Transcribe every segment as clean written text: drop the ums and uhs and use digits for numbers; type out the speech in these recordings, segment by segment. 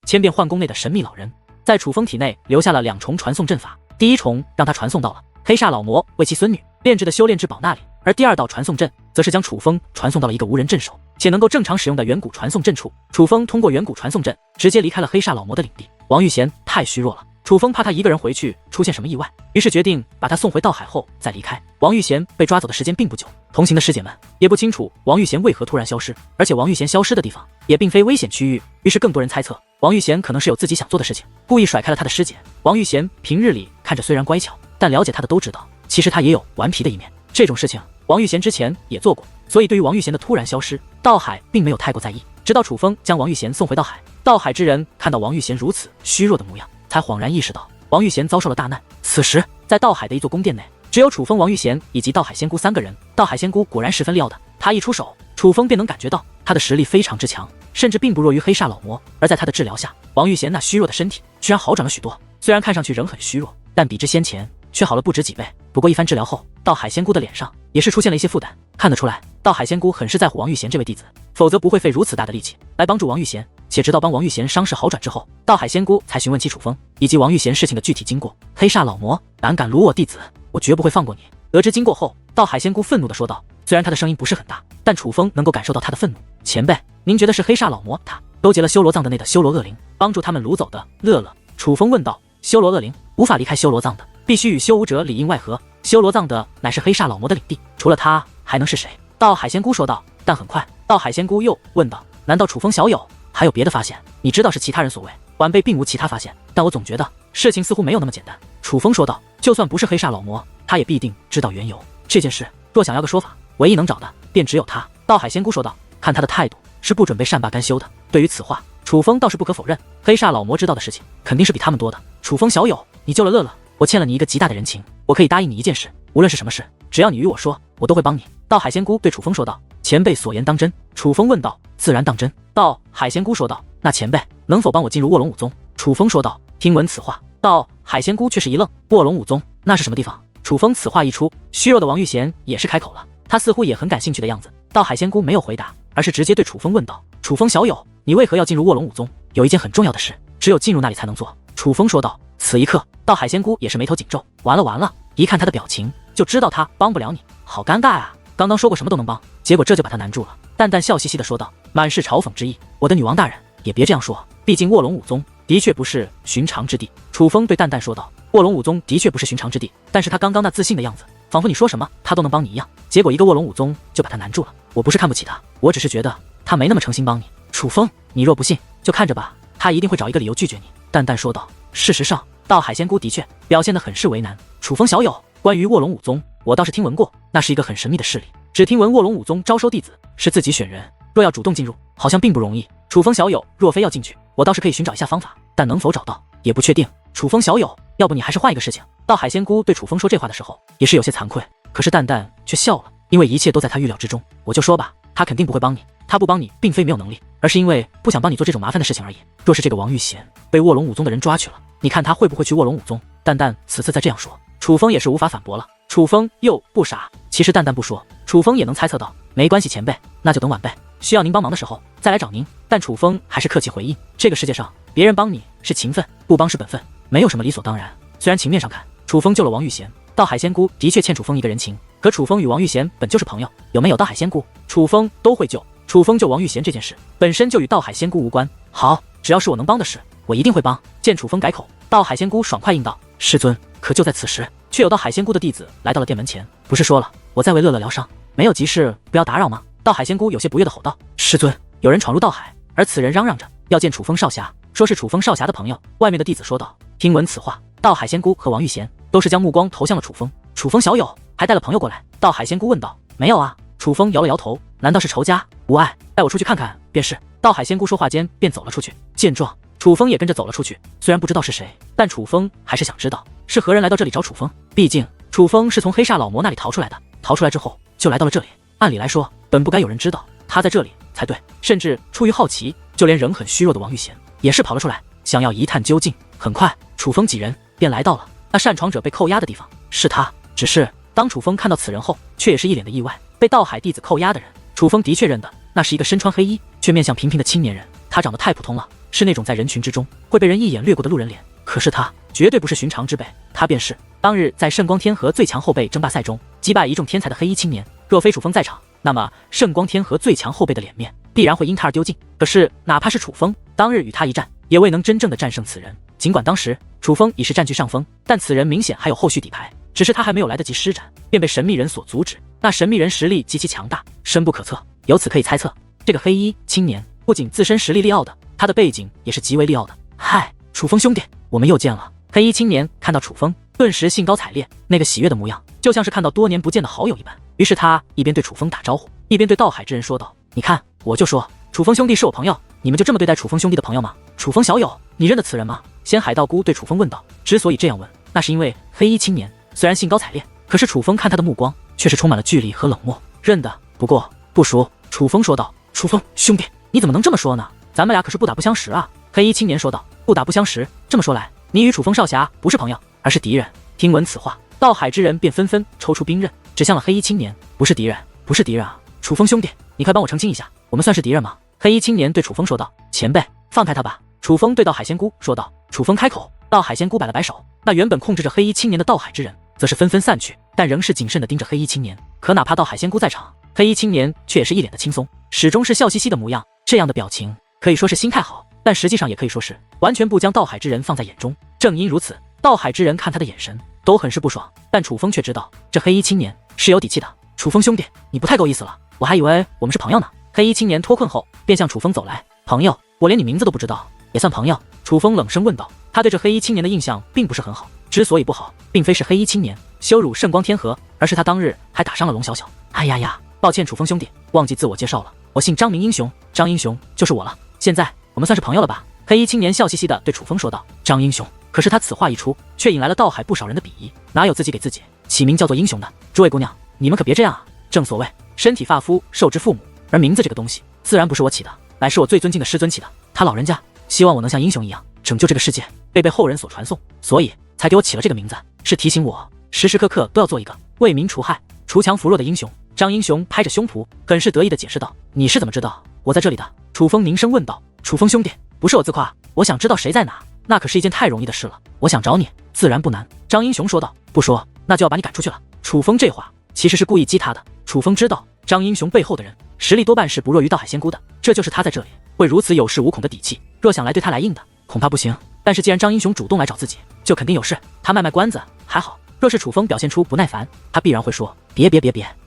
千变幻宫内的神秘老人，在楚风体内留下了2重传送阵法。第一重让他传送到了黑煞老魔为其孙女炼制的修炼之宝那里，而第2道传送阵则是将楚风传送到了一个无人镇守且能够正常使用的远古传送阵处。楚风通过远古传送阵直接离开了黑煞老魔的领地。王玉贤太虚弱了，楚风怕他一个人回去出现什么意外，于是决定把他送回道海后再离开。王玉贤被抓走的时间并不久，同行的师姐们也不清楚王玉贤为何突然消失，而且王玉贤消失的地方也并非危险区域，于是更多人猜测王玉贤可能是有自己想做的事情，故意甩开了他的师姐。王玉贤平日里看着虽然乖巧，但了解他的都知道，其实他也有顽皮的一面。这种事情王玉贤之前也做过，所以对于王玉贤的突然消失，道海并没有太过在意。直到楚风将王玉贤送回道海，道海之人看到王玉贤如此虚弱的模样，才恍然意识到王玉贤遭受了大难。此时在道海的一座宫殿内，只有楚风、王玉贤以及道海仙姑3个人。道海仙姑果然十分厉害的，他一出手，楚风便能感觉到他的实力非常之强，甚至并不弱于黑煞老魔。而在他的治疗下，王玉贤那虚弱的身体居然好转了许多，虽然看上去仍很虚弱，但比之先前却好了不止几倍。不过一番治疗后，道海仙姑的脸上也是出现了一些负担，看得出来道海仙姑很是在乎王玉贤这位弟子，否则不会费如此大的力气来帮助王玉贤。且直到帮王玉贤伤势好转之后，道海仙姑才询问起楚风以及王玉贤事情的具体经过。黑煞老魔胆敢辱我弟子，我绝不会放过你。得知经过后，道海仙姑愤怒地说道，虽然他的声音不是很大，但楚风能够感受到他的愤怒。前辈，您觉得是黑煞老魔他勾结了修罗藏的内的修罗恶灵，帮助他们掳走的？乐了，楚风问道。修罗恶灵无法离开修罗藏的，必须与修武者里应外合，修罗藏的乃是黑煞老魔的领地，除了他还能是谁？道海仙姑说道。但很快道海仙姑又问道，难道楚风小友还有别的发现？你知道是其他人所为，晚辈并无其他发现，但我总觉得事情似乎没有那么简单。楚风说道，就算不是黑煞老魔，他也必定知道缘由。这件事若想要个说法，唯一能找的便只有他。道海仙姑说道，看他的态度是不准备善罢甘休的。对于此话，楚风倒是不可否认，黑煞老魔知道的事情肯定是比他们多的。楚风小友，你救了乐乐，我欠了你一个极大的人情，我可以答应你一件事，无论是什么事，只要你与我说，我都会帮你。道海仙姑对楚风说道。前辈所言当真？楚风问道。自然当真。道海仙姑说道。那前辈能否帮我进入卧龙武宗？楚风说道。听闻此话，道海仙姑却是一愣。卧龙武宗那是什么地方？楚风此话一出，虚弱的王玉贤也是开口了，他似乎也很感兴趣的样子。道海仙姑没有回答，而是直接对楚风问道，楚风小友，你为何要进入卧龙武宗？有一件很重要的事，只有进入那里才能做。楚风说道。此一刻，道海仙姑也是眉头紧皱，完了完了，一看他的表情就知道他帮不了你，好尴尬啊，刚刚说过什么都能帮，结果这就把他难住了。淡淡笑嘻嘻的说道，满是嘲讽之意。我的女王大人也别这样说，毕竟卧龙武宗的确不是寻常之地。楚风对淡淡说道，卧龙武宗的确不是寻常之地，但是他刚刚那自信的样子，仿佛你说什么他都能帮你一样，结果一个卧龙武宗就把他难住了。我不是看不起他，我只是觉得他没那么诚心帮你。楚风，你若不信就看着吧，他一定会找一个理由拒绝你。淡淡说道。事实上，道海仙姑的确表现得很是为难。楚风小友，关于卧龙武宗，我倒是听闻过，那是一个很神秘的势力，只听闻卧龙武宗招收弟子是自己选人，若要主动进入，好像并不容易。楚风小友，若非要进去，我倒是可以寻找一下方法，但能否找到也不确定。楚风小友，要不你还是换一个事情。道海仙姑对楚风说这话的时候也是有些惭愧，可是淡淡却笑了，因为一切都在他预料之中。我就说吧，他肯定不会帮你，他不帮你并非没有能力，而是因为不想帮你做这种麻烦的事情而已。若是这个王玉贤被卧龙武宗的人抓去了，你看他会不会去卧龙武宗？淡淡此次再这样说，楚风也是无法反驳了。楚风又不傻，其实淡淡不说，楚风也能猜测到。没关系前辈，那就等晚辈需要您帮忙的时候再来找您。但楚风还是客气回应，这个世界上别人帮你是情分，不帮是本分，没有什么理所当然。虽然情面上看楚风救了王玉贤，道海仙姑的确欠楚风一个人情，可楚风与王玉贤本就是朋友，有没有道海仙姑，楚风都会救。楚风救王玉贤这件事本身就与道海仙姑无关。好，只要是我能帮的事，我一定会帮。见楚风改口，道海仙姑爽快应道，师尊。可就在此时，却有道海仙姑的弟子来到了殿门前。不是说了我在为乐乐疗伤，没有急事不要打扰吗？道海仙姑有些不悦地吼道。师尊，有人闯入道海，而此人嚷嚷着要见楚风少侠，说是楚风少侠的朋友。外面的弟子说道。听闻此话，道海仙姑和王玉贤都是将目光投向了楚风。楚风小友还带了朋友过来？道海仙姑问道。没有啊。楚风摇了摇头。难道是仇家？无碍，带我出去看看便是。道海仙姑说话间便走了出去。见状，楚风也跟着走了出去。虽然不知道是谁，但楚风还是想知道是何人来到这里找楚风。毕竟楚风是从黑煞老魔那里逃出来的，逃出来之后就来到了这里。按理来说，本不该有人知道他在这里才对。甚至出于好奇，就连仍很虚弱的王玉贤也是跑了出来，想要一探究竟。很快，楚风几人便来到了那擅闯者被扣押的地方。是他。只是当楚风看到此人后，却也是一脸的意外。被道海弟子扣押的人，楚风的确认的，那是一个身穿黑衣却面相平平的青年人。他长得太普通了，是那种在人群之中会被人一眼掠过的路人脸。可是他绝对不是寻常之辈，他便是当日在圣光天河最强后辈争霸赛中击败一众天才的黑衣青年。若非楚风在场，那么圣光天河最强后辈的脸面必然会因他而丢尽。可是哪怕是楚风，当日与他一战，也未能真正的战胜此人。尽管当时楚风已是占据上风，但此人明显还有后续底牌，只是他还没有来得及施展，便被神秘人所阻止。那神秘人实力极其强大，深不可测，由此可以猜测，这个黑衣青年不仅自身实力利奥的，他的背景也是极为利奥的。嗨，楚风兄弟，我们又见了。黑衣青年看到楚风，顿时兴高采烈，那个喜悦的模样，就像是看到多年不见的好友一般。于是他一边对楚风打招呼，一边对道海之人说道：“你看，我就说楚风兄弟是我朋友，你们就这么对待楚风兄弟的朋友吗？楚风小友，你认得此人吗？”仙海道姑对楚风问道。之所以这样问，那是因为黑衣青年虽然兴高采烈，可是楚风看他的目光却是充满了距离和冷漠。认得，不过不熟。楚风说道。楚风兄弟，你怎么能这么说呢？咱们俩可是不打不相识啊。黑衣青年说道。不打不相识，这么说来，你与楚风少侠不是朋友，而是敌人。听闻此话，道海之人便纷纷抽出兵刃，指向了黑衣青年。不是敌人，不是敌人啊！楚风兄弟，你快帮我澄清一下，我们算是敌人吗？黑衣青年对楚风说道。前辈，放开他吧。楚风对道海仙姑说道。楚风开口，道海仙姑摆了摆手，那原本控制着黑衣青年的道海之人则是纷纷散去，但仍是谨慎地盯着黑衣青年。可哪怕道海仙姑在场，黑衣青年却也是一脸的轻松，始终是笑嘻嘻的模样。这样的表情可以说是心态好，但实际上也可以说是完全不将道海之人放在眼中。正因如此，道海之人看他的眼神都很是不爽，但楚风却知道这黑衣青年是有底气的。楚风兄弟，你不太够意思了，我还以为我们是朋友呢。黑衣青年脱困后便向楚风走来。朋友？我连你名字都不知道，也算朋友？楚风冷声问道。他对这黑衣青年的印象并不是很好，之所以不好，并非是黑衣青年羞辱圣光天河，而是他当日还打伤了龙小小。哎呀呀，抱歉楚风兄弟，忘记自我介绍了，我姓张名英雄，张英雄就是我了。现在我们算是朋友了吧？黑衣青年笑嘻嘻地对楚风说道。张英雄。可是他此话一出，却引来了道海不少人的鄙夷，哪有自己给自己起名叫做英雄的？诸位姑娘，你们可别这样啊！正所谓身体发肤受之父母，而名字这个东西自然不是我起的，乃是我最尊敬的师尊起的。他老人家希望我能像英雄一样拯救这个世界，被后人所传颂，所以才给我起了这个名字，是提醒我时时刻刻都要做一个为民除害、除强扶弱的英雄。张英雄拍着胸脯，很是得意地解释道：“你是怎么知道我在这里的？”楚风凝声问道。楚风兄弟，不是我自夸，我想知道谁在哪，那可是一件太容易的事了。我想找你，自然不难。张英雄说道。不说，那就要把你赶出去了。楚风这话其实是故意激他的。楚风知道张英雄背后的人实力多半是不弱于道海仙姑的，这就是他在这里会如此有恃无恐的底气。若想来对他来硬的，恐怕不行。但是既然张英雄主动来找自己，就肯定有事。他卖关子还好，若是楚风表现出不耐烦，他必然会说别，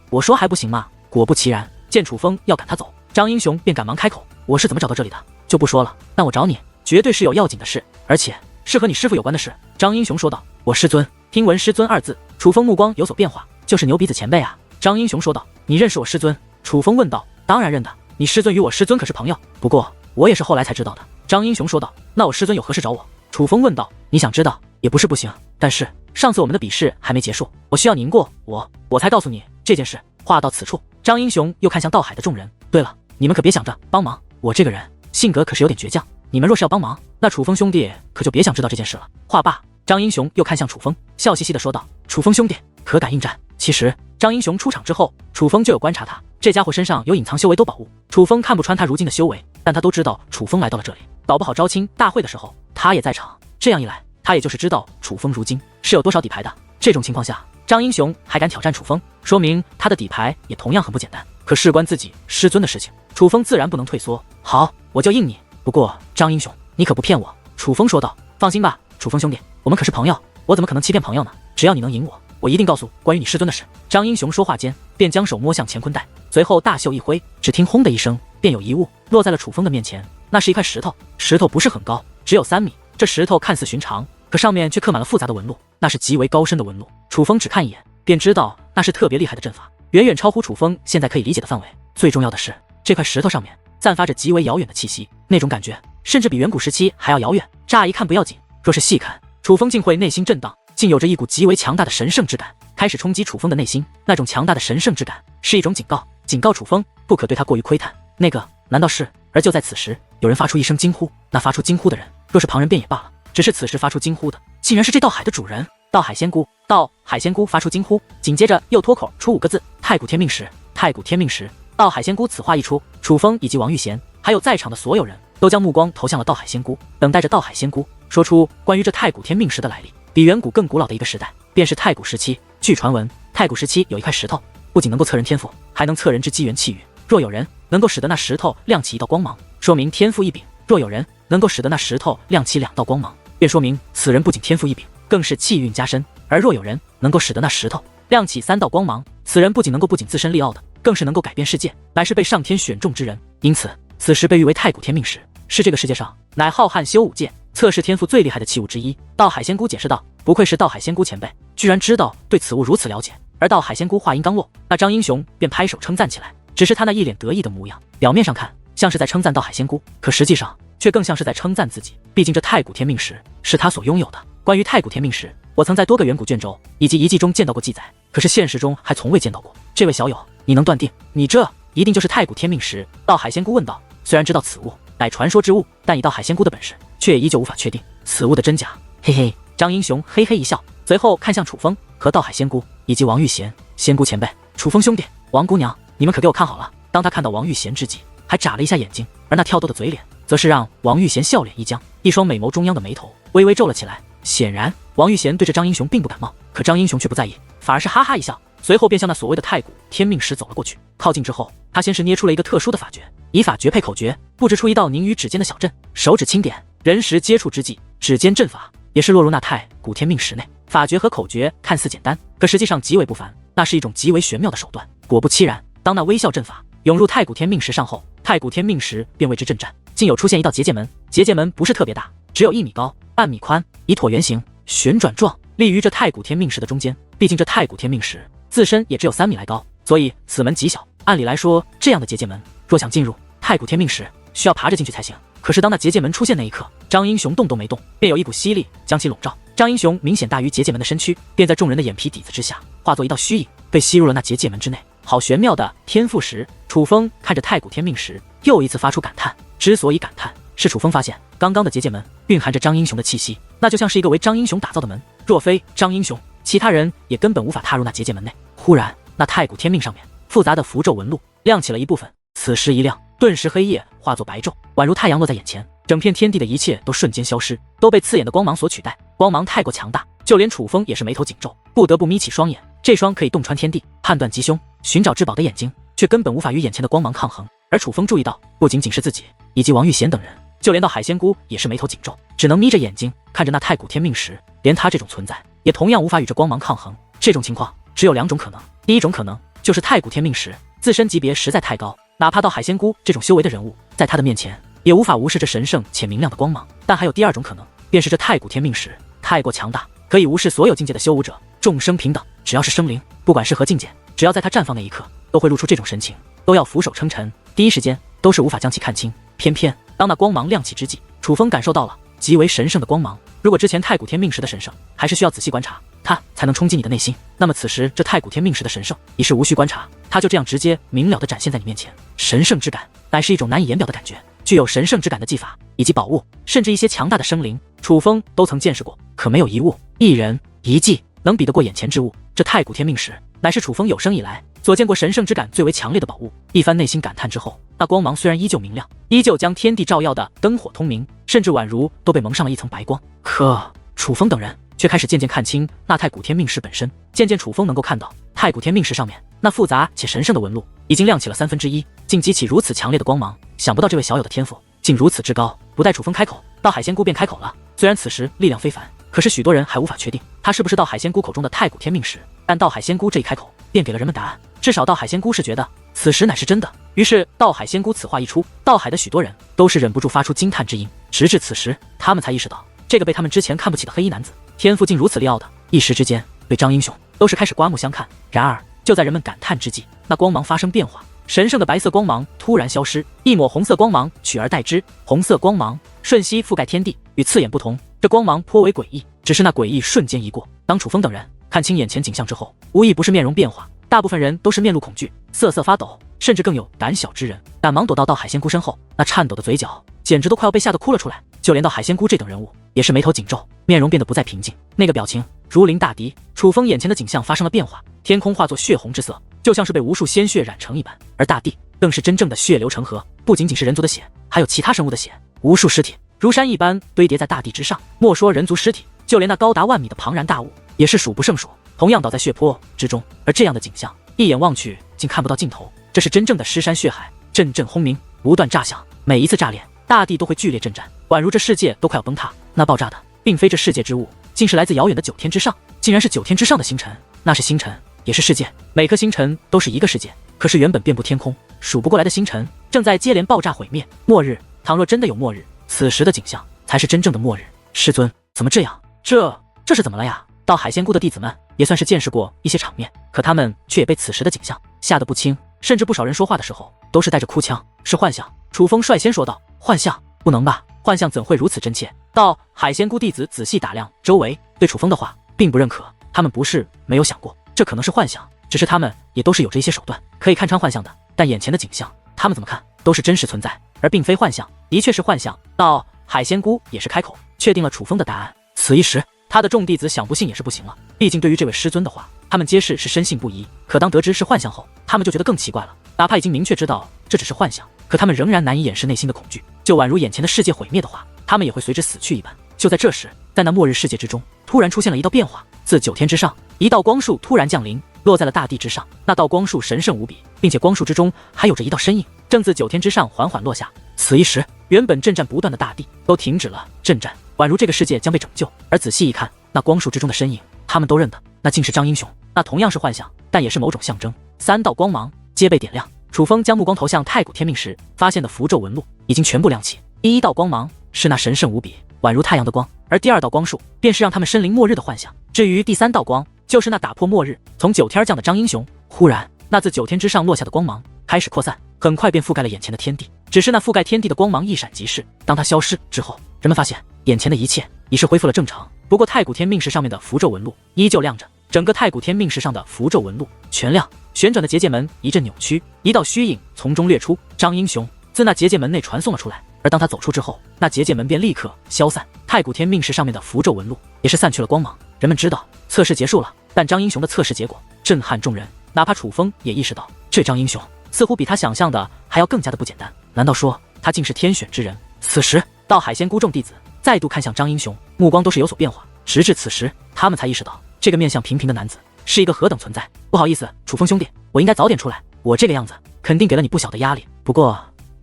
我说还不行吗？果不其然，见楚风要赶他走，张英雄便赶忙开口：“我是怎么找到这里的，就不说了。但我找你，绝对是有要紧的事，而且是和你师父有关的事。”张英雄说道。我师尊。听闻师尊二字，楚风目光有所变化，就是牛鼻子前辈啊。张英雄说道。你认识我师尊？楚风问道。当然认得，你师尊与我师尊可是朋友，不过我也是后来才知道的。张英雄说道。那我师尊有何事找我？楚风问道。你想知道也不是不行，但是上次我们的比试还没结束，我需要您过我才告诉你这件事。话到此处，张英雄又看向道海的众人。对了，你们可别想着帮忙，我这个人性格可是有点倔强，你们若是要帮忙，那楚风兄弟可就别想知道这件事了。话罢，张英雄又看向楚风，笑嘻嘻地说道：“楚风兄弟，可敢应战？”其实张英雄出场之后，楚风就有观察他，这家伙身上有隐藏修为多宝物。楚风看不穿他如今的修为，但他都知道楚风来到了这里，搞不好招亲大会的时候他也在场。这样一来，他也就是知道楚风如今是有多少底牌的。这种情况下，张英雄还敢挑战楚风，说明他的底牌也同样很不简单。可事关自己师尊的事情，楚风自然不能退缩。好，我就应你。不过张英雄，你可不骗我。楚风说道。放心吧，楚风兄弟，我们可是朋友，我怎么可能欺骗朋友呢？只要你能赢我，我一定告诉关于你师尊的事。张英雄说话间，便将手摸向乾坤袋，随后大袖一挥，只听轰的一声，便有一物落在了楚风的面前。那是一块石头，石头不是很高，只有3米。这石头看似寻常，可上面却刻满了复杂的纹路，那是极为高深的纹路。楚风只看一眼便知道那是特别厉害的阵法，远远超乎楚风现在可以理解的范围。最重要的是，这块石头上面散发着极为遥远的气息，那种感觉甚至比远古时期还要遥远。乍一看不要紧，若是细看，楚风竟会内心震荡，竟有着一股极为强大的神圣之感，开始冲击楚风的内心。那种强大的神圣之感是一种警告，警告楚风不可对他过于窥探。那个难道是？而就在此时，有人发出一声惊呼。那发出惊呼的人，若是旁人便也罢了，只是此时发出惊呼的，竟然是这道海的主人道海仙姑。道海仙姑发出惊呼，紧接着又脱口出5个字：太古天命石。太古天命石。道海仙姑此话一出，楚风以及王玉贤还有在场的所有人都将目光投向了道海仙姑，等待着道海仙姑说出关于这太古天命石的来历。比远古更古老的一个时代，便是太古时期。据传闻，太古时期有一块石头，不仅能够测人天赋，还能测人之机缘气运。若有人能够使得那石头亮起一道光芒，说明天赋异禀；若有人能够使得那石头亮起2道光芒，便说明此人不仅天赋异禀，更是气运加深。而若有人能够使得那石头亮起3道光芒，此人不仅自身利奥的，更是能够改变世界，乃是被上天选中之人。因此，此石被誉为太古天命石，是这个世界上乃浩瀚修武界测试天赋最厉害的器物之一。道海仙姑解释道：“不愧是道海仙姑前辈，居然知道对此物如此了解。”而道海仙姑话音刚落，那张英雄便拍手称赞起来。只是他那一脸得意的模样，表面上看像是在称赞道海仙姑，可实际上却更像是在称赞自己。毕竟这太古天命石是他所拥有的。关于太古天命石，我曾在多个远古卷轴以及遗迹中见到过记载，可是现实中还从未见到过。这位小友，你能断定你这一定就是太古天命石？道海仙姑问道。虽然知道此物乃传说之物，但以道海仙姑的本事，却也依旧无法确定此物的真假。嘿嘿，张英雄嘿嘿一笑，随后看向楚风和道海仙姑以及王玉贤。仙姑前辈，楚风兄弟，王姑娘，你们可给我看好了。当他看到王玉贤之际，还眨了一下眼睛，而那跳动的嘴脸则是让王玉贤笑脸一僵，一双美眸中央的眉头微微皱了起来。显然王玉贤对这张英雄并不感冒，可张英雄却不在意，反而是哈哈一笑，随后便向那所谓的太古天命石走了过去。靠近之后，他先是捏出了一个特殊的法诀，以法诀配口诀，布置出一道凝于指尖的小阵，手指轻点，人石接触之际，指尖阵法也是落入那太古天命石内。法诀和口诀看似简单，可实际上极为不凡，那是一种极为玄妙的手段。果不其然，当那微笑阵法涌入太古天命石上后，太古天命石便为之震颤，竟有出现一道结界门。结界门不是特别大，只有1米高，半米宽，以椭圆形旋转状立于这太古天命石的中间。毕竟这太古天命石自身也只有3米来高，所以此门极小。按理来说，这样的结界门若想进入太古天命石，需要爬着进去才行。可是当那结界门出现那一刻，张英雄动都没动，便有一股吸力将其笼罩。张英雄明显大于结界门的身躯，便在众人的眼皮底子之下，化作一道虚影，被吸入了那结界门之内。好玄妙的天赋石！楚风看着太古天命石，又一次发出感叹。之所以感叹，是楚风发现刚刚的结界门蕴含着张英雄的气息，那就像是一个为张英雄打造的门。若非张英雄，其他人也根本无法踏入那结界门内。忽然，那太古天命上面复杂的符咒纹路亮起了一部分，此时一亮，顿时黑夜化作白昼，宛如太阳落在眼前，整片天地的一切都瞬间消失，都被刺眼的光芒所取代。光芒太过强大，就连楚风也是眉头紧皱，不得不眯起双眼。这双可以洞穿天地、判断吉凶、寻找至宝的眼睛，却根本无法与眼前的光芒抗衡。而楚风注意到，不仅仅是自己以及王玉贤等人，就连到海仙姑也是眉头紧皱，只能眯着眼睛看着那太古天命石。连他这种存在，也同样无法与这光芒抗衡。这种情况只有2种可能：第一种可能就是太古天命石自身级别实在太高，哪怕到海仙姑这种修为的人物，在他的面前也无法无视这神圣且明亮的光芒。但还有第2种可能，便是这太古天命石太过强大，可以无视所有境界的修武者，众生平等。只要是生灵，不管是何境界，只要在它绽放那一刻，都会露出这种神情，都要俯首称臣，第一时间都是无法将其看清。偏偏当那光芒亮起之际，楚风感受到了极为神圣的光芒。如果之前太古天命石的神圣还是需要仔细观察，它才能冲击你的内心，那么此时这太古天命石的神圣已是无需观察，它就这样直接明了地展现在你面前。神圣之感乃是一种难以言表的感觉，具有神圣之感的技法以及宝物，甚至一些强大的生灵，楚风都曾见识过，可没有一物、一人、一技能比得过眼前之物。这太古天命石乃是楚风有生以来所见过神圣之感最为强烈的宝物。一番内心感叹之后，那光芒虽然依旧明亮，依旧将天地照耀的灯火通明，甚至宛如都被蒙上了一层白光，可楚风等人却开始渐渐看清那太古天命石本身。渐渐楚风能够看到太古天命石上面那复杂且神圣的纹路已经亮起了1/3，竟激起如此强烈的光芒。想不到这位小友的天赋竟如此之高。不待楚风开口，到海仙姑便开口了。虽然此时力量非凡，可是许多人还无法确定他是不是到海仙姑口中的太古天命石。但到海仙姑这一开口，便给了人们答案。至少到海仙姑是觉得此时乃是真的。于是到海仙姑此话一出，到海的许多人都是忍不住发出惊叹之音。直至此时，他们才意识到，这个被他们之前看不起的黑衣男子，天赋竟如此利奥的。一时之间，对张英雄都是开始刮目相看。然而就在人们感叹之际，那光芒发生变化，神圣的白色光芒突然消失，一抹红色光芒取而代之。红色光芒瞬息覆盖天地，与刺眼不同，这光芒颇为诡异。只是那诡异瞬间一过，当楚风等人看清眼前景象之后，无一不是面容变化，大部分人都是面露恐惧，瑟瑟发抖，甚至更有胆小之人赶忙躲到海仙姑身后，那颤抖的嘴角简直都快要被吓得哭了出来。就连到海仙姑这等人物也是眉头紧皱，面容变得不再平静，那个表情如临大敌。楚风眼前的景象发生了变化，天空化作血红之色，就像是被无数鲜血染成一般，而大地更是真正的血流成河，不仅仅是人族的血，还有其他生物的血。无数尸体如山一般堆叠在大地之上。莫说人族尸体，就连那高达万米的庞然大物也是数不胜数，同样倒在血泊之中。而这样的景象，一眼望去竟看不到尽头。这是真正的尸山血海，阵阵轰鸣，不断炸响。每一次炸裂，大地都会剧烈震颤，宛如这世界都快要崩塌。那爆炸的并非这世界之物，竟是来自遥远的9天之上，竟然是9天之上的星辰。那是星辰，也是世界，每颗星辰都是一个世界。可是原本遍布天空数不过来的星辰，正在接连爆炸毁灭。末日，倘若真的有末日，此时的景象才是真正的末日。师尊，怎么这样？这是怎么了呀？到海仙姑的弟子们也算是见识过一些场面，可他们却也被此时的景象吓得不轻，甚至不少人说话的时候都是带着哭腔。是幻象。楚风率先说道。幻象？不能吧，幻象怎会如此真切？到海仙姑弟子仔细打量周围，对楚风的话并不认可。他们不是没有想过这可能是幻象，只是他们也都是有着一些手段可以看穿幻象的。但眼前的景象，他们怎么看都是真实存在，而并非幻象。的确是幻象。到海仙姑也是开口确定了楚风的答案。此一时，他的众弟子想不信也是不行了，毕竟对于这位师尊的话，他们皆是深信不疑。可当得知是幻象后，他们就觉得更奇怪了。哪怕已经明确知道这只是幻象，可他们仍然难以掩饰内心的恐惧，就宛如眼前的世界毁灭的话，他们也会随之死去一般。就在这时，在那末日世界之中，突然出现了一道变化。自9天之上，一道光束突然降临，落在了大地之上。那道光束神圣无比，并且光束之中还有着一道身影，正自9天之上缓缓落下。此一时，原本震颤不断的大地都停止了震颤，宛如这个世界将被拯救。而仔细一看，那光束之中的身影，他们都认得，那竟是张英雄。那同样是幻象，但也是某种象征。3道光芒皆被点亮。楚风将目光投向太古天命时，发现的符咒纹路已经全部亮起。第一道光芒是那神圣无比，宛如太阳的光，而第2道光束便是让他们身临末日的幻象。至于第3道光，就是那打破末日从9天降的张英雄。忽然，那自9天之上落下的光芒开始扩散，很快便覆盖了眼前的天地。只是那覆盖天地的光芒一闪即逝，当它消失之后，人们发现眼前的一切已是恢复了正常。不过太古天命石上面的符咒纹路依旧亮着，整个太古天命石上的符咒纹路全亮。旋转的结界门一阵扭曲，一道虚影从中掠出，张英雄自那结界门内传送了出来。而当他走出之后，那结界门便立刻消散，太古天命石上面的符咒纹路也是散去了光芒。人们知道测试结束了，但张英雄的测试结果震撼众人，哪怕楚风也意识到，这张英雄似乎比他想象的还要更加的不简单。难道说他竟是天选之人？此时，到海仙姑众弟子再度看向张英雄，目光都是有所变化。直至此时，他们才意识到，这个面相平平的男子是一个何等存在。不好意思，楚风兄弟，我应该早点出来，我这个样子肯定给了你不小的压力。不过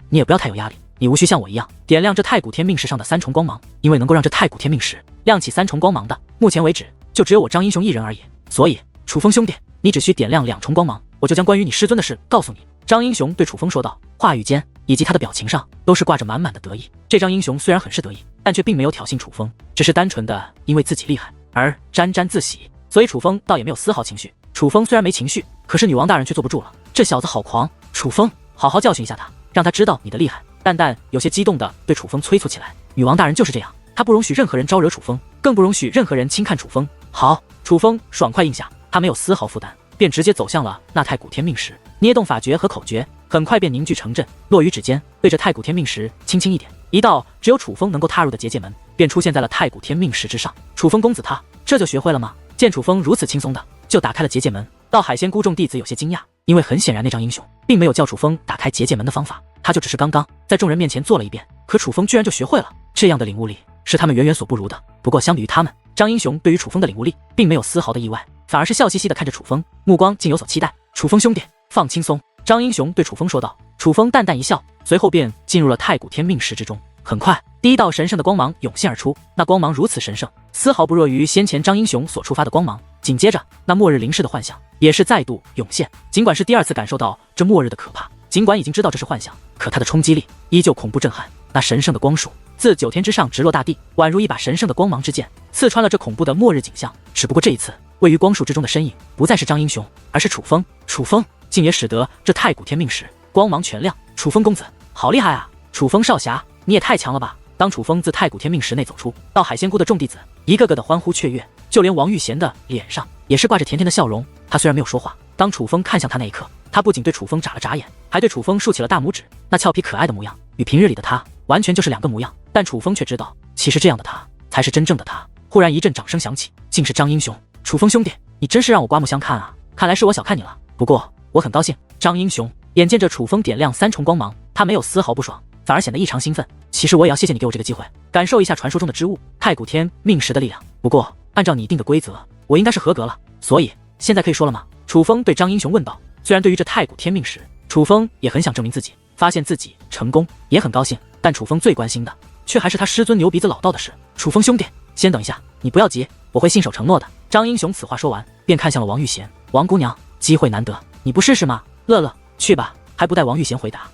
你也不要太有压力，你无需像我一样点亮这太古天命石上的3重光芒，因为能够让这太古天命石亮起3重光芒的，目前为止就只有我张英雄一人而已。所以楚风兄弟，你只需点亮2重光芒，我就将关于你师尊的事告诉你。张英雄对楚风说道，话语间以及他的表情上都是挂着满满的得意。这张英雄虽然很是得意，但却并没有挑衅楚风，只是单纯的因为自己厉害而沾沾自喜，所以楚风倒也没有丝毫情绪。楚风虽然没情绪，可是女王大人却坐不住了，这小子好狂！楚风，好好教训一下他，让他知道你的厉害。淡淡有些激动的对楚风催促起来。女王大人就是这样，她不容许任何人招惹楚风，更不容许任何人轻看楚风。好，楚风爽快应下，他没有丝毫负担，便直接走向了那太古天命石，捏动法诀和口诀，很快便凝聚成阵，落于指尖，对着太古天命石轻轻一点，一道只有楚风能够踏入的结界门便出现在了太古天命石之上。楚风公子他这就学会了吗？见楚风如此轻松的就打开了结界门，到海仙姑众弟子有些惊讶，因为很显然那张英雄并没有叫楚风打开结界门的方法，他就只是刚刚在众人面前做了一遍，可楚风居然就学会了。这样的领悟力是他们远远所不如的。不过相比于他们，张英雄对于楚风的领悟力并没有丝毫的意外，反而是笑嘻嘻的看着楚风，目光竟有所期待。楚风兄弟，放轻松，张英雄对楚风说道。楚风淡淡一笑，随后便进入了太古天命石之中。很快，第一道神圣的光芒涌现而出，那光芒如此神圣，丝毫不弱于先前张英雄所触发的光芒。紧接着，那末日临世的幻象也是再度涌现。尽管是第2次感受到这末日的可怕，尽管已经知道这是幻象，可它的冲击力依旧恐怖震撼。那神圣的光束自9天之上直落大地，宛如一把神圣的光芒之剑，刺穿了这恐怖的末日景象。只不过这一次，位于光束之中的身影不再是张英雄，而是楚风。楚风竟也使得这太古天命石光芒全亮。楚风公子好厉害啊！楚风少侠，你也太强了吧！当楚风自太古天命石内走出，到海仙姑的众弟子一个个的欢呼雀跃，就连王玉贤的脸上也是挂着甜甜的笑容。他虽然没有说话，当楚风看向他那一刻，他不仅对楚风眨了眨眼，还对楚风竖起了大拇指。那俏皮可爱的模样与平日里的他完全就是2个模样，但楚风却知道，其实这样的他才是真正的他。忽然一阵掌声响起，竟是张英雄。楚风兄弟，你真是让我刮目相看啊！看来是我小看你了，不过我很高兴。张英雄眼见着楚风点亮3重光芒，他没有丝毫不爽，反而显得异常兴奋。其实我也要谢谢你给我这个机会，感受一下传说中的之物太古天命石的力量。不过按照你定的规则，我应该是合格了，所以现在可以说了吗？楚风对张英雄问道。虽然对于这太古天命石，楚风也很想证明自己，发现自己成功也很高兴，但楚风最关心的却还是他师尊牛鼻子老道的事。楚风兄弟，先等一下，你不要急，我会信守承诺的。张英雄此话说完，便看向了王玉贤。王姑娘，机会难得，你不试试吗？乐乐，去吧。还不待王玉贤回答，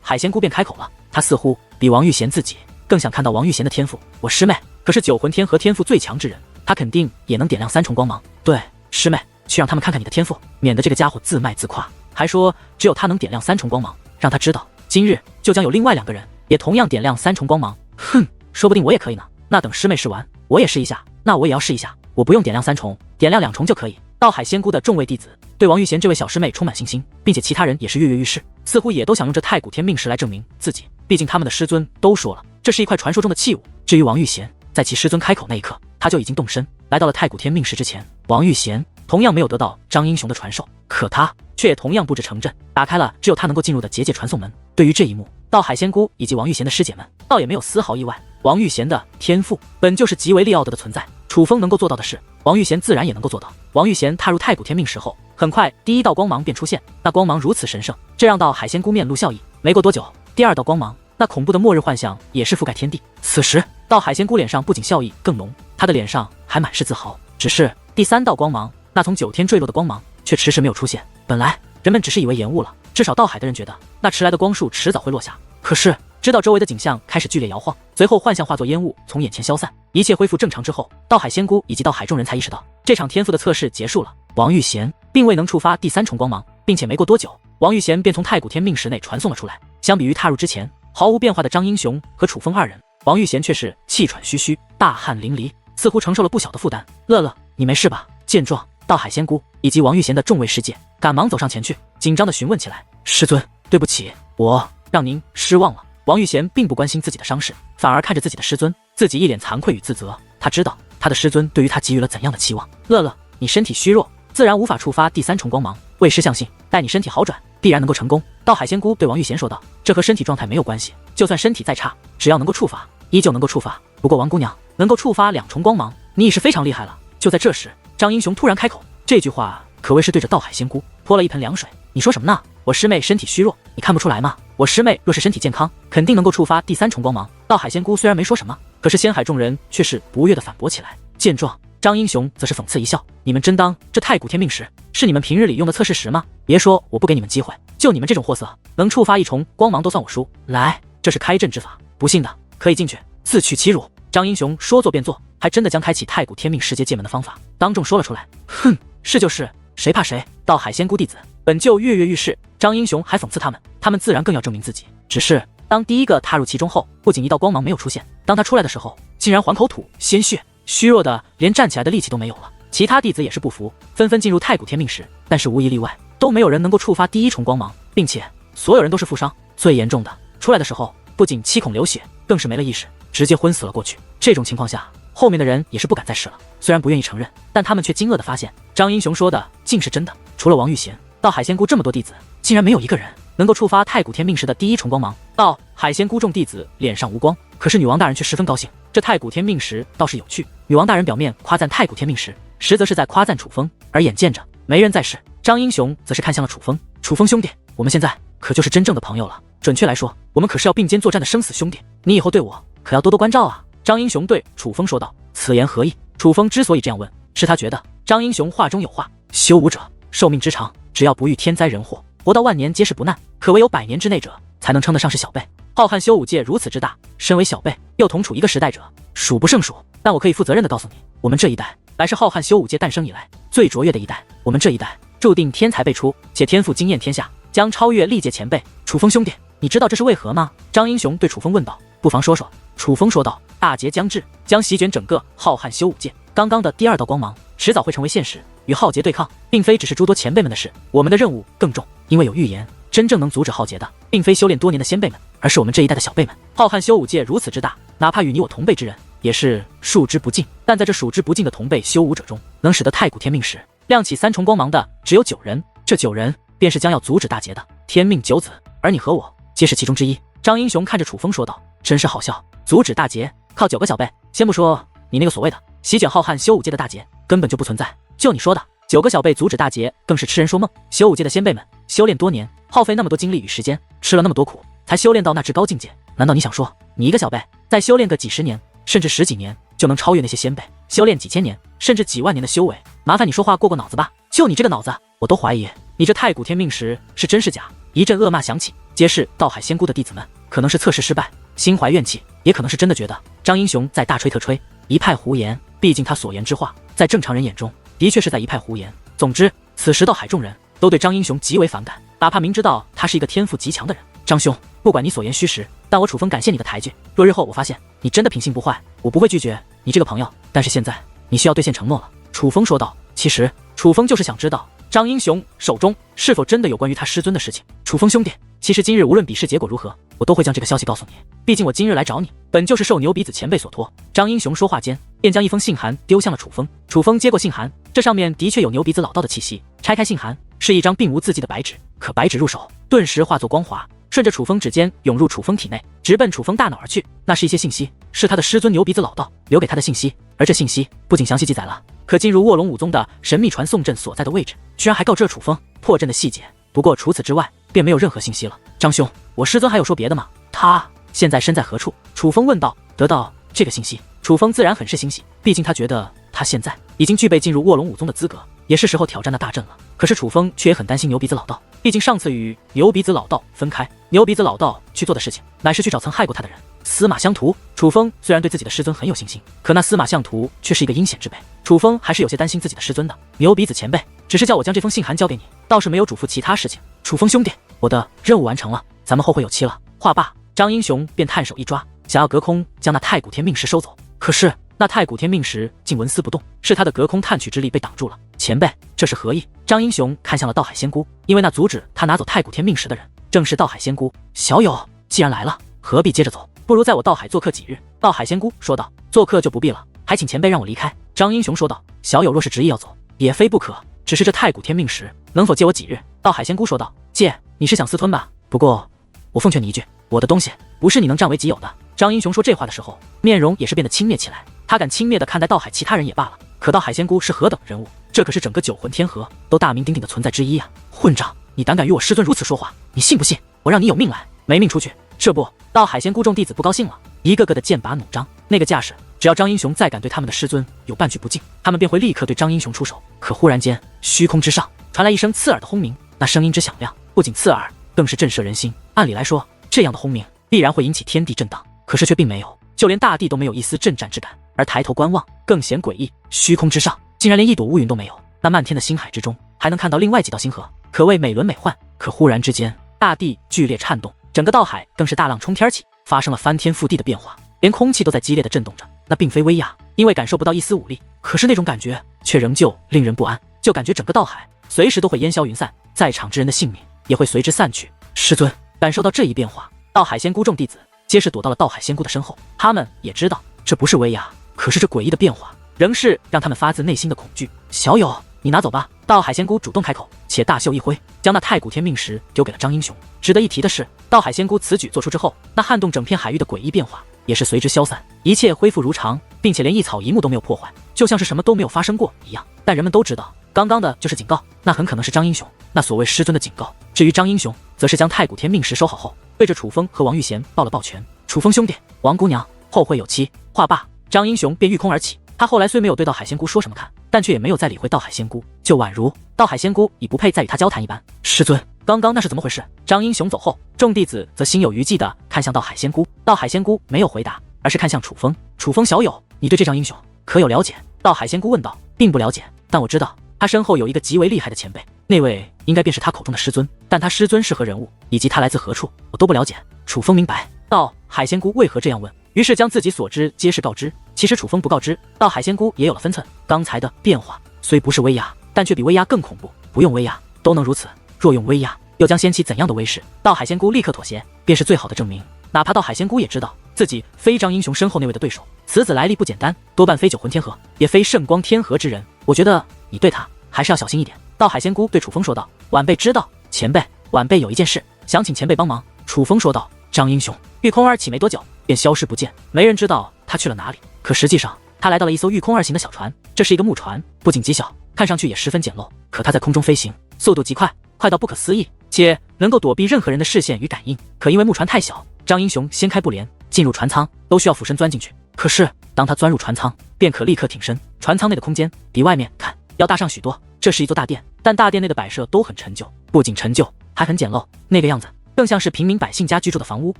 海仙姑便开口了。她似乎比王玉贤自己更想看到王玉贤的天赋。我师妹可是九魂天和天赋最强之人，她肯定也能点亮三重光芒。对，师妹，去让他们看看你的天赋，免得这个家伙自卖自夸，还说只有他能点亮三重光芒。让他知道，今日就将有另外2个人也同样点亮三重光芒。哼，说不定我也可以呢。那等师妹试完，我也试一下。那我也要试一下，我不用点亮3重，点亮2重就可以。道海仙姑的众位弟子对王玉贤这位小师妹充满信心，并且其他人也是跃跃欲试，似乎也都想用这太古天命石来证明自己。毕竟他们的师尊都说了，这是一块传说中的器物。至于王玉贤，在其师尊开口那一刻，他就已经动身来到了太古天命石之前。王玉贤同样没有得到张英雄的传授，可他却也同样布置城镇，打开了只有他能够进入的结界传送门。对于这一幕，道海仙姑以及王玉贤的师姐们倒也没有丝毫意外。王玉贤的天赋本就是极为利奥德的存在，楚风能够做到的事，王玉贤自然也能够做到。王玉贤踏入太古天命石后，很快第一道光芒便出现，那光芒如此神圣，这让道海仙姑面露笑意。没过多久，第2道光芒，那恐怖的末日幻象也是覆盖天地。此时道海仙姑脸上不仅笑意更浓，她的脸上还满是自豪。只是第3道光芒，那从9天坠落的光芒却迟迟没有出现。本来人们只是以为延误了，至少道海的人觉得那迟来的光束迟早会落下。可是直到周围的景象开始剧烈摇晃，随后幻象化作烟雾从眼前消散，一切恢复正常之后，道海仙姑以及道海众人才意识到这场天赋的测试结束了。王玉贤并未能触发第3重光芒，并且没过多久，王玉贤便从太古天命石内传送了出来。相比于踏入之前毫无变化的张英雄和楚风2人，王玉贤却是气喘吁吁，大汗淋漓，似乎承受了不小的负担。乐乐，你没事吧？见状，道海仙姑以及王玉贤的众位师姐赶忙走上前去，紧张地询问起来。师尊，对不起，我让您失望了。王玉贤并不关心自己的伤势，反而看着自己的师尊，自己一脸惭愧与自责。他知道他的师尊对于他给予了怎样的期望。乐乐，你身体虚弱，自然无法触发第3重光芒。为师相信，待你身体好转，必然能够成功。道海仙姑对王玉贤说道。这和身体状态没有关系，就算身体再差，只要能够触发，依旧能够触发。不过王姑娘能够触发2重光芒，你已是非常厉害了。就在这时，张英雄突然开口，这句话可谓是对着道海仙姑泼了一盆凉水。你说什么呢？我师妹身体虚弱，你看不出来吗？我师妹若是身体健康，肯定能够触发第3重光芒。道海仙姑虽然没说什么，可是仙海众人却是不悦地反驳起来。见状，张英雄则是讽刺一笑，你们真当这太古天命石是你们平日里用的测试石吗？别说我不给你们机会，就你们这种货色，能触发1重光芒都算我输。来，这是开阵之法，不信的可以进去自取其辱。张英雄说做便做，还真的将开启太古天命石阶界门的方法当众说了出来。哼，是就是，谁怕谁？道海仙姑弟子本就跃跃欲试，张英雄还讽刺他们自然更要证明自己。只是当第一个踏入其中后，不仅1道光芒没有出现，当他出来的时候，竟然还口吐鲜血，虚弱的连站起来的力气都没有了。其他弟子也是不服，纷纷进入太古天命石，但是无一例外都没有人能够触发第1重光芒，并且所有人都是负伤，最严重的出来的时候不仅七孔流血，更是没了意识，直接昏死了过去。这种情况下，后面的人也是不敢再试了。虽然不愿意承认，但他们却惊愕地发现，张英雄说的竟是真的。除了王玉贤，道海仙姑这么多弟子，竟然没有一个人能够触发太古天命石的第1重光芒。道海仙姑众弟子脸上无光，可是女王大人却十分高兴。这太古天命石倒是有趣，女王大人表面夸赞太古天命石，实则是在夸赞楚风。而眼见着没人在世，张英雄则是看向了楚风。楚风兄弟，我们现在可就是真正的朋友了。准确来说，我们可是要并肩作战的生死兄弟，你以后对我可要多多关照啊。张英雄对楚风说道。此言何意？楚风之所以这样问，是他觉得张英雄话中有话，修武者寿命之长，只要不遇天灾人祸，活到万年皆是不难，可唯有100年之内者才能称得上是小辈。浩瀚修武界如此之大，身为小辈又同处一个时代者，数不胜数。但我可以负责任的告诉你，我们这一代乃是浩瀚修武界诞生以来最卓越的一代。我们这一代注定天才辈出，且天赋惊艳天下，将超越历届前辈。楚风兄弟，你知道这是为何吗？张英雄对楚风问道。不妨说说。楚风说道。大劫将至，将席卷整个浩瀚修武界。刚刚的第2道光芒迟早会成为现实，与浩劫对抗并非只是诸多前辈们的事，我们的任务更重。因为有预言，真正能阻止浩劫的并非修炼多年的先辈们，而是我们这一代的小辈们。浩瀚修武界如此之大，哪怕与你我同辈之人也是数之不尽，但在这数之不尽的同辈修武者中，能使得太古天命石亮起3重光芒的只有9人，这9人便是将要阻止大劫的天命9子，而你和我皆是其中之一。张英雄看着楚风说道：“真是好笑，阻止大劫靠9个小辈，先不说你那个所谓的席卷浩瀚修武界的大劫，根本就不存在。就你说的9个小辈阻止大劫，更是痴人说梦。修武界的先辈们修炼多年，耗费那么多精力与时间，吃了那么多苦，才修炼到那至高境界。难道你想说，你一个小辈再修炼个几十年，甚至10几年，就能超越那些先辈修炼几千年，甚至几万年的修为？麻烦你说话过脑子吧！就你这个脑子，我都怀疑你这太古天命石是真是假。”一阵恶骂响起，皆是道海仙姑的弟子们，可能是测试失败，心怀怨气，也可能是真的觉得张英雄在大吹特吹，一派胡言。毕竟他所言之话，在正常人眼中，的确是在一派胡言。总之，此时道海众人都对张英雄极为反感，哪怕明知道他是一个天赋极强的人。张兄，不管你所言虚实，但我楚风感谢你的抬举。若日后我发现你真的品性不坏，我不会拒绝你这个朋友。但是现在你需要兑现承诺了。楚风说道。其实楚风就是想知道张英雄手中是否真的有关于他师尊的事情。楚风兄弟，其实今日无论比试结果如何，我都会将这个消息告诉你。毕竟我今日来找你，本就是受牛鼻子前辈所托。张英雄说话间，便将一封信函丢向了楚风。楚风接过信函，这上面的确有牛鼻子老道的气息。拆开信函，是一张并无字迹的白纸，可白纸入手，顿时化作光华，顺着楚风指尖涌入楚风体内，直奔楚风大脑而去。那是一些信息，是他的师尊牛鼻子老道留给他的信息。而这信息不仅详细记载了可进入卧龙武宗的神秘传送阵所在的位置，居然还告知了楚风破阵的细节。不过除此之外，便没有任何信息了。张兄，我师尊还有说别的吗？他现在身在何处？楚风问道。得到这个信息，楚风自然很是欣喜，毕竟他觉得他现在已经具备进入卧龙武宗的资格，也是时候挑战那大阵了。可是楚风却也很担心牛鼻子老道，毕竟上次与牛鼻子老道分开，牛鼻子老道去做的事情，乃是去找曾害过他的人司马相图。楚风虽然对自己的师尊很有信心，可那司马相图却是一个阴险之辈，楚风还是有些担心自己的师尊的。牛鼻子前辈只是叫我将这封信函交给你，倒是没有嘱咐其他事情。楚风兄弟，我的任务完成了，咱们后会有期了。话罢，张英雄便探手一抓，想要隔空将那太古天命石收走。可是那太古天命石竟纹丝不动，是他的隔空探取之力被挡住了。前辈，这是何意？张英雄看向了道海仙姑，因为那阻止他拿走太古天命石的人正是道海仙姑。小友既然来了，何必接着走？不如在我道海做客几日。道海仙姑说道。做客就不必了，还请前辈让我离开。张英雄说道。小友若是执意要走，也非不可，只是这太古天命石能否借我几日？道海仙姑说道。借？你是想私吞吧？不过我奉劝你一句，我的东西不是你能占为己有的。张英雄说这话的时候，面容也是变得轻蔑起来。他敢轻蔑地看待道海其他人也罢了，可道海仙姑是何等人物？这可是整个九魂天河都大名鼎鼎的存在之一啊！混账，你胆敢与我师尊如此说话，你信不信我让你有命来？没命出去！这不，道海仙姑众弟子不高兴了，一个个的剑拔弩张，那个架势，只要张英雄再敢对他们的师尊有半句不敬，他们便会立刻对张英雄出手。可忽然间，虚空之上传来一声刺耳的轰鸣，那声音之响亮，不仅刺耳，更是震慑人心。按理来说，这样的轰鸣必然会引起天地震荡，可是却并没有，就连大地都没有一丝震颤之感。而抬头观望，更显诡异，虚空之上竟然连一朵乌云都没有，那漫天的星海之中还能看到另外几道星河，可谓美轮美奂。可忽然之间，大地剧烈颤动，整个道海更是大浪冲天起，发生了翻天覆地的变化，连空气都在激烈的震动着。那并非威压，因为感受不到一丝武力，可是那种感觉却仍旧令人不安，就感觉整个道海随时都会烟消云散，在场之人的性命也会随之散去。师尊感受到这一变化，道海仙姑众弟子皆是躲到了道海仙姑的身后，他们也知道这不是威压，可是这诡异的变化仍是让他们发自内心的恐惧。小友，你拿走吧。道海仙姑主动开口，且大袖一挥，将那太古天命石丢给了张英雄。值得一提的是，道海仙姑此举做出之后，那撼动整片海域的诡异变化也是随之消散，一切恢复如常，并且连一草一木都没有破坏，就像是什么都没有发生过一样。但人们都知道，刚刚的就是警告，那很可能是张英雄那所谓师尊的警告。至于张英雄，则是将太古天命石收好后，对着楚风和王玉贤抱了抱拳。楚风兄弟，王姑娘，后会有期。话罢，张英雄便御空而起。他后来虽没有对道海仙姑说什么看，但却也没有再理会道海仙姑，就宛如道海仙姑已不配再与他交谈一般。师尊，刚刚那是怎么回事？张英雄走后，众弟子则心有余悸地看向道海仙姑。道海仙姑没有回答，而是看向楚风。楚风小友，你对这张英雄可有了解？道海仙姑问道。并不了解，但我知道他身后有一个极为厉害的前辈，那位应该便是他口中的师尊，但他师尊是何人物，以及他来自何处，我都不了解。楚风明白。道海仙姑为何这样问？于是将自己所知皆是告知。其实楚风不告知，道海仙姑也有了分寸。刚才的变化虽不是威压，但却比威压更恐怖。不用威压都能如此，若用威压，又将掀起怎样的威势？道海仙姑立刻妥协，便是最好的证明。哪怕道海仙姑也知道自己非张英雄身后那位的对手，此子来历不简单，多半非九魂天河，也非圣光天河之人。我觉得你对他还是要小心一点。道海仙姑对楚风说道。晚辈知道，前辈，晚辈有一件事想请前辈帮忙。楚风说道。张英雄。御空儿起没多久便消失不见，没人知道他去了哪里。可实际上，他来到了一艘御空儿型的小船，这是一个木船，不仅极小，看上去也十分简陋。可他在空中飞行，速度极快，快到不可思议，且能够躲避任何人的视线与感应。可因为木船太小，张英雄掀开布帘进入船舱都需要俯身钻进去。可是当他钻入船舱，便可立刻挺身。船舱内的空间比外面看要大上许多。这是一座大殿，但大殿内的摆设都很陈旧，不仅陈旧，还很简陋，那个样子更像是平民百姓家居住的房屋。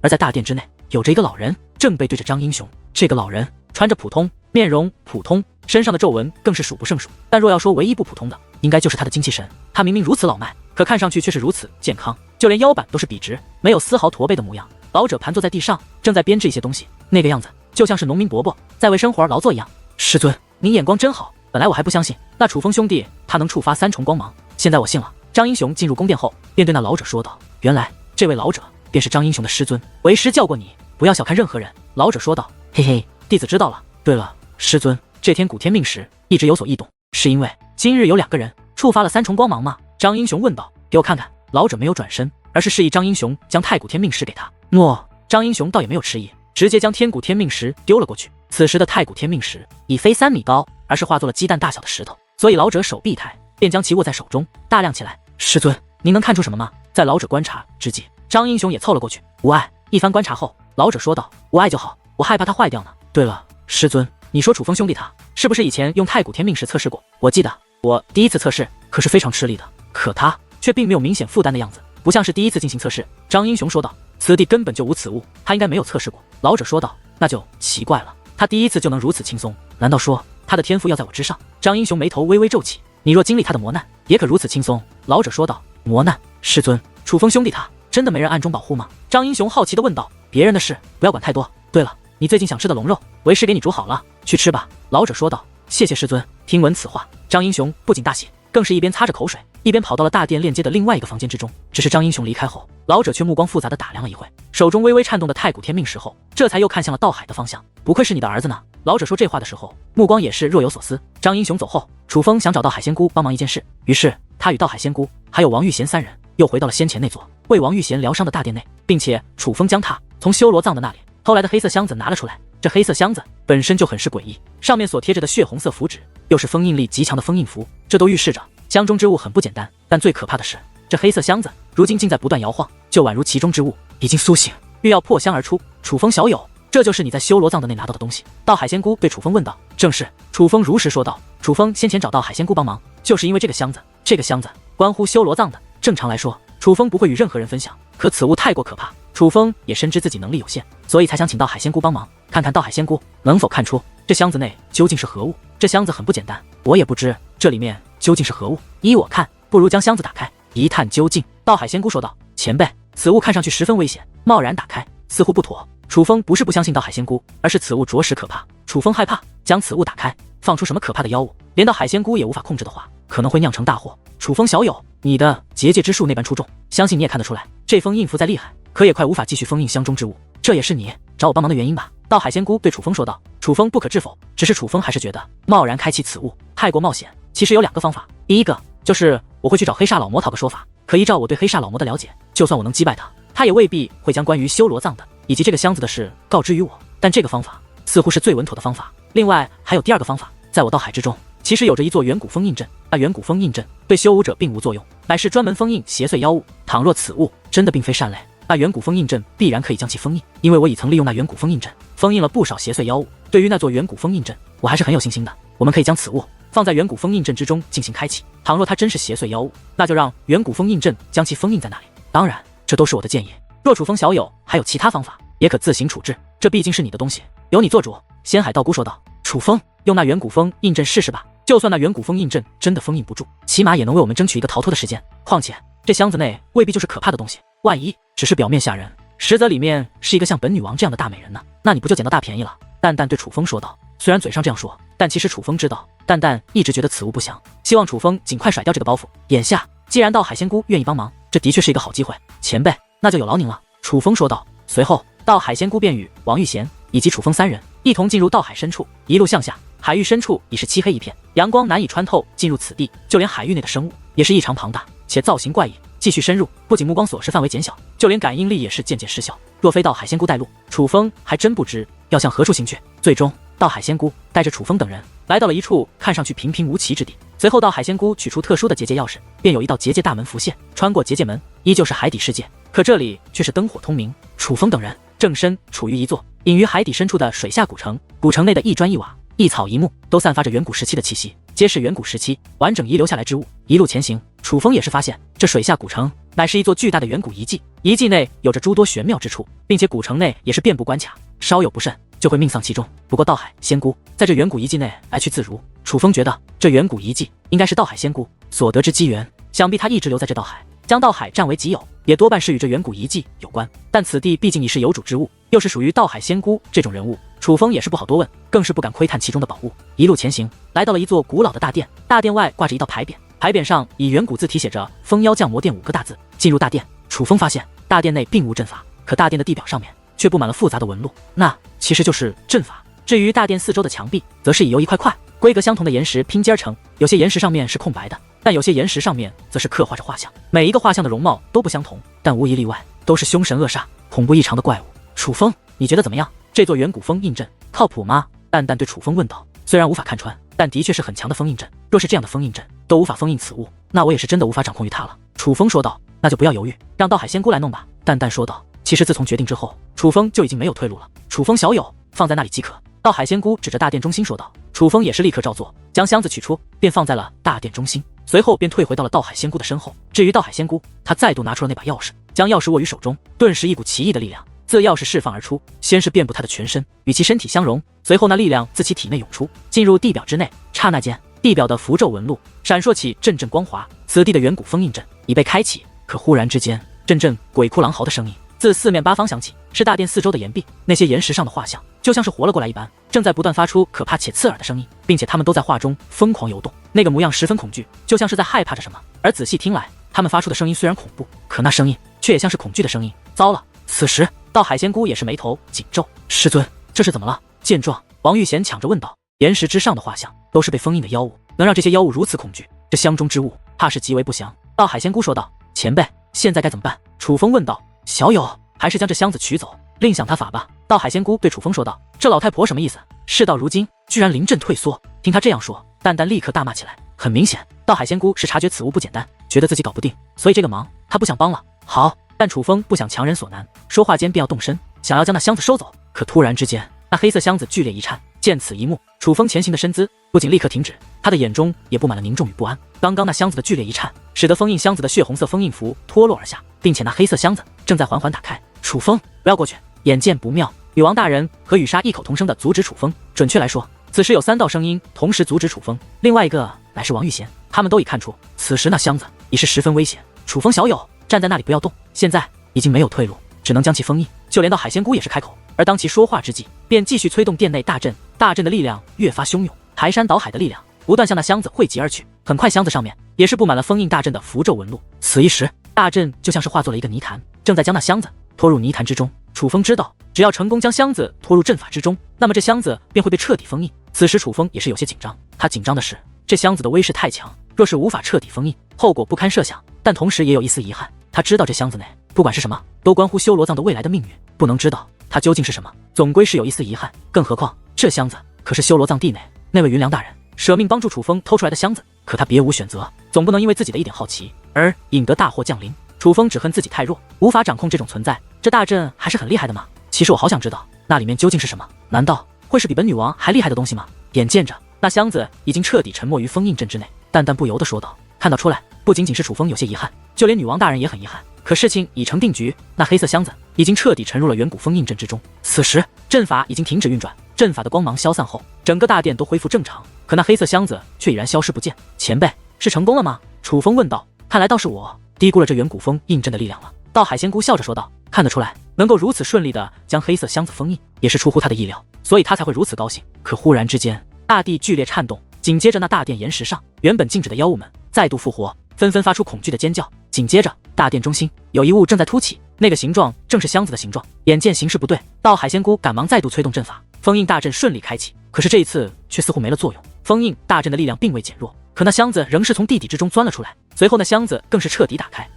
而在大殿之内，有着一个老人，正背对着张英雄。这个老人穿着普通，面容普通，身上的皱纹更是数不胜数。但若要说唯一不普通的，应该就是他的精气神。他明明如此老迈，可看上去却是如此健康，就连腰板都是笔直，没有丝毫驼背的模样。老者盘坐在地上，正在编织一些东西，那个样子就像是农民伯伯在为生活而劳作一样。师尊，您眼光真好，本来我还不相信那楚风兄弟他能触发三重光芒，现在我信了。张英雄进入宫殿后，便对那老者说道：“原来这位老者便是张英雄的师尊，为师叫过你，不要小看任何人。”老者说道：“嘿嘿，弟子知道了。对了，师尊，这天古天命时一直有所异动，是因为今日有2个人触发了三重光芒吗？”张英雄问道。“给我看看。”老者没有转身，而是示意张英雄将太古天命石给他。诺。张英雄倒也没有迟疑，直接将天古天命石丢了过去。此时的太古天命石已非3米高，而是化作了鸡蛋大小的石头，所以老者手臂一抬，便将其握在手中，大亮起来。“师尊，您能看出什么吗？”在老者观察之际，张英雄也凑了过去。“无碍。”一番观察后，老者说道：“无碍就好，我害怕它坏掉呢。对了，师尊，你说楚风兄弟他是不是以前用太古天命石测试过？我记得我第一次测试可是非常吃力的，可他却并没有明显负担的样子，不像是第一次进行测试。”张英雄说道：“此地根本就无此物，他应该没有测试过。”老者说道：“那就奇怪了，他第一次就能如此轻松，难道说他的天赋要在我之上？”张英雄眉头微微皱起：“你若经历他的磨难，也可如此轻松？”老者说道：“磨难？师尊，楚风兄弟他真的没人暗中保护吗？”张英雄好奇地问道：“别人的事不要管太多。对了，你最近想吃的龙肉，为师给你煮好了，去吃吧。”老者说道：“谢谢师尊。”听闻此话，张英雄不仅大喜，更是一边擦着口水，一边跑到了大殿链接的另外一个房间之中。只是张英雄离开后，老者却目光复杂地打量了一会，手中微微颤动的太古天命石后，这才又看向了道海的方向。“不愧是你的儿子呢。”老者说这话的时候，目光也是若有所思。张英雄走后，楚风想找到海仙姑帮忙一件事，于是他与道海仙姑还有王玉贤3人又回到了先前那座为王玉贤疗伤的大殿内，并且楚风将他从修罗藏的那里偷来的黑色箱子拿了出来。这黑色箱子本身就很是诡异，上面所贴着的血红色符纸又是封印力极强的封印符，这都预示着箱中之物很不简单。但最可怕的是，这黑色箱子如今竟在不断摇晃，就宛如其中之物已经苏醒，欲要破箱而出。“楚风小友，这就是你在修罗藏的内拿到的东西？”道海仙姑对楚风问道。“正是。”楚风如实说道。楚风先前找到海仙姑帮忙，就是因为这个箱子。这个箱子关乎修罗藏的，正常来说，楚风不会与任何人分享，可此物太过可怕，楚风也深知自己能力有限，所以才想请到海仙姑帮忙，看看道海仙姑能否看出这箱子内究竟是何物。这箱子很不简单，我也不知这里面究竟是何物，依我看，不如将箱子打开，一探究竟。道海仙姑说道。“前辈，此物看上去十分危险，贸然打开似乎不妥。”楚风不是不相信道海仙姑，而是此物着实可怕。楚风害怕将此物打开，放出什么可怕的妖物，连道海仙姑也无法控制的话，可能会酿成大祸。楚风小友，你的结界之术那般出众，相信你也看得出来，这封印符再厉害，可也快无法继续封印箱中之物，这也是你找我帮忙的原因吧？道海仙姑对楚风说道。楚风不可置否，只是楚风还是觉得贸然开启此物太过冒险。其实有2个方法，第一个就是我会去找黑煞老魔讨个说法，可依照我对黑煞老魔的了解，就算我能击败他，他也未必会将关于修罗藏的以及这个箱子的事告知于我，但这个方法似乎是最稳妥的方法。另外还有第2个方法，在我道海之中其实有着一座远古封印阵，那远古封印阵对修武者并无作用，乃是专门封印邪祟妖物。倘若此物真的并非善类，那远古封印阵必然可以将其封印，因为我已曾利用那远古封印阵封印了不少邪祟妖物。对于那座远古封印阵，我还是很有信心的。我们可以将此物放在远古封印阵之中进行开启，倘若它真是邪祟妖物，那就让远古封印阵将其封印在那里。当然，这都是我的建议，若楚风小友还有其他方法，也可自行处置，这毕竟是你的东西，由你做主。仙海道姑说道。楚风，用那远古封印阵试试吧，就算那远古封印阵真的封印不住，起码也能为我们争取一个逃脱的时间。况且这箱子内未必就是可怕的东西，万一只是表面吓人，实则里面是一个像本女王这样的大美人呢，那你不就捡到大便宜了？淡淡对楚风说道。虽然嘴上这样说，但其实楚风知道，淡淡一直觉得此物不祥，希望楚风尽快甩掉这个包袱。眼下既然道海仙姑愿意帮忙，这的确是一个好机会。前辈，那就有劳您了。楚风说道。随后道海仙姑便与王玉贤以及楚风3人一同进入道海深处，一路向下，海域深处已是漆黑一片，阳光难以穿透进入此地，就连海域内的生物也是异常庞大且造型怪异。继续深入，不仅目光所视范围减小，就连感应力也是渐渐失效。若非道海仙姑带路，楚风还真不知要向何处行去。最终，道海仙姑带着楚风等人来到了一处看上去平平无奇之地。随后，道海仙姑取出特殊的结界钥匙，便有一道结界大门浮现。穿过结界门，依旧是海底世界，可这里却是灯火通明。楚风等人正身处于一座隐于海底深处的水下古城，古城内的一砖一瓦、一草一木都散发着远古时期的气息，皆是远古时期完整遗留下来之物。一路前行，楚风也是发现这水下古城乃是一座巨大的远古遗迹，遗迹内有着诸多玄妙之处，并且古城内也是遍布关卡，稍有不慎就会命丧其中。不过道海仙姑在这远古遗迹内来去自如，楚风觉得这远古遗迹应该是道海仙姑所得之机缘，想必她一直留在这道海，将道海占为己有，也多半是与这远古遗迹有关。但此地毕竟已是有主之物，又是属于道海仙姑这种人物，楚风也是不好多问，更是不敢窥探其中的宝物。一路前行，来到了一座古老的大殿，大殿外挂着一道牌匾，牌匾上以远古字体写着“风妖降魔殿”5个大字。进入大殿，楚风发现大殿内并无阵法，可大殿的地表上面却布满了复杂的纹路，那其实就是阵法。至于大殿四周的墙壁，则是以由一块块规格相同的岩石拼接而成，有些岩石上面是空白的，但有些岩石上面则是刻画着画像，每一个画像的容貌都不相同，但无一例外都是凶神恶煞、恐怖异常的怪物。楚风，你觉得怎么样？这座远古封印阵靠谱吗？淡淡对楚风问道。虽然无法看穿，但的确是很强的封印阵。若是这样的封印阵都无法封印此物，那我也是真的无法掌控于它了。楚风说道。那就不要犹豫，让道海仙姑来弄吧。淡淡说道。其实自从决定之后，楚风就已经没有退路了。楚风小友，放在那里即可。道海仙姑指着大殿中心说道。楚风也是立刻照做，将箱子取出，便放在了大殿中心，随后便退回到了道海仙姑的身后。至于道海仙姑，她再度拿出了那把钥匙，将钥匙握于手中，顿时一股奇异的力量自钥匙释放而出，先是遍布她的全身，与其身体相融，随后那力量自其体内涌出，进入地表之内。刹那间，地表的符咒纹路闪烁起阵阵光华，此地的远古封印阵已被开启。可忽然之间，阵阵鬼哭狼嚎的声音自四面八方响起，是大殿四周的岩壁，那些岩石上的画像就像是活了过来一般，正在不断发出可怕且刺耳的声音，并且他们都在画中疯狂游动，那个模样十分恐惧，就像是在害怕着什么。而仔细听来，他们发出的声音虽然恐怖，可那声音却也像是恐惧的声音。糟了！此时道海仙姑也是眉头紧皱。师尊，这是怎么了？见状，王玉贤抢着问道。岩石之上的画像都是被封印的妖物，能让这些妖物如此恐惧，这箱中之物怕是极为不祥。道海仙姑说道。前辈，现在该怎么办？楚风问道。小友，还是将这箱子取走，另想他法吧。道海仙姑对楚风说道。这老太婆什么意思？事到如今居然临阵退缩。听他这样说，淡淡立刻大骂起来。很明显，道海仙姑是察觉此物不简单，觉得自己搞不定，所以这个忙他不想帮了。好，但楚风不想强人所难，说话间便要动身，想要将那箱子收走。可突然之间，那黑色箱子剧烈一颤，见此一幕，楚风前行的身姿不仅立刻停止，他的眼中也布满了凝重与不安。刚刚那箱子的剧烈一颤，使得封印箱子的血红色封印符脱落而下，并且那黑色箱子正在缓缓打开。楚风，不要过去！眼见不妙，女王大人和雨莎异口同声地阻止楚风。准确来说，此时有3道声音同时阻止楚风，另外一个乃是王玉贤。他们都已看出，此时那箱子已是十分危险。楚风小友，站在那里不要动，现在已经没有退路，只能将其封印。就连到海仙姑也是开口，而当其说话之际，便继续催动殿内大阵，大阵的力量越发汹涌，排山倒海的力量不断向那箱子汇集而去。很快，箱子上面也是布满了封印大阵的符咒纹路。此一时，大阵就像是化作了一个泥潭，正在将那箱子拖入泥潭之中。楚风知道，只要成功将箱子拖入阵法之中，那么这箱子便会被彻底封印。此时楚风也是有些紧张，他紧张的是这箱子的威势太强，若是无法彻底封印，后果不堪设想。但同时也有一丝遗憾，他知道这箱子内不管是什么，都关乎修罗藏的未来的命运，不能知道它究竟是什么，总归是有一丝遗憾。更何况这箱子可是修罗藏地内那位云良大人舍命帮助楚风偷出来的箱子，可他别无选择，总不能因为自己的一点好奇而引得大祸降临。楚风只恨自己太弱，无法掌控这种存在。这大阵还是很厉害的嘛，其实我好想知道那里面究竟是什么，难道会是比本女王还厉害的东西吗？眼见着那箱子已经彻底沉没于封印阵之内，淡淡不由得说道。看得出来，不仅仅是楚风有些遗憾，就连女王大人也很遗憾。可事情已成定局，那黑色箱子已经彻底沉入了远古封印阵之中。此时阵法已经停止运转，阵法的光芒消散后，整个大殿都恢复正常，可那黑色箱子却已然消失不见。前辈，是成功了吗？楚风问道。看来倒是我低估了这远古封印阵的力量了。道海仙姑笑着说道。看得出来，能够如此顺利的将黑色箱子封印，也是出乎他的意料，所以他才会如此高兴。可忽然之间，大地剧烈颤动，紧接着那大殿岩石上原本静止的妖物们再度复活，纷纷发出恐惧的尖叫。紧接着，大殿中心有一物正在凸起，那个形状正是箱子的形状。眼见形势不对，道海仙姑赶忙再度催动阵法，封印大阵顺利开启。可是这一次却似乎没了作用，封印大阵的力量并未减弱，可那箱子仍是从地底之中钻了出来，随后那箱子更是彻底打开。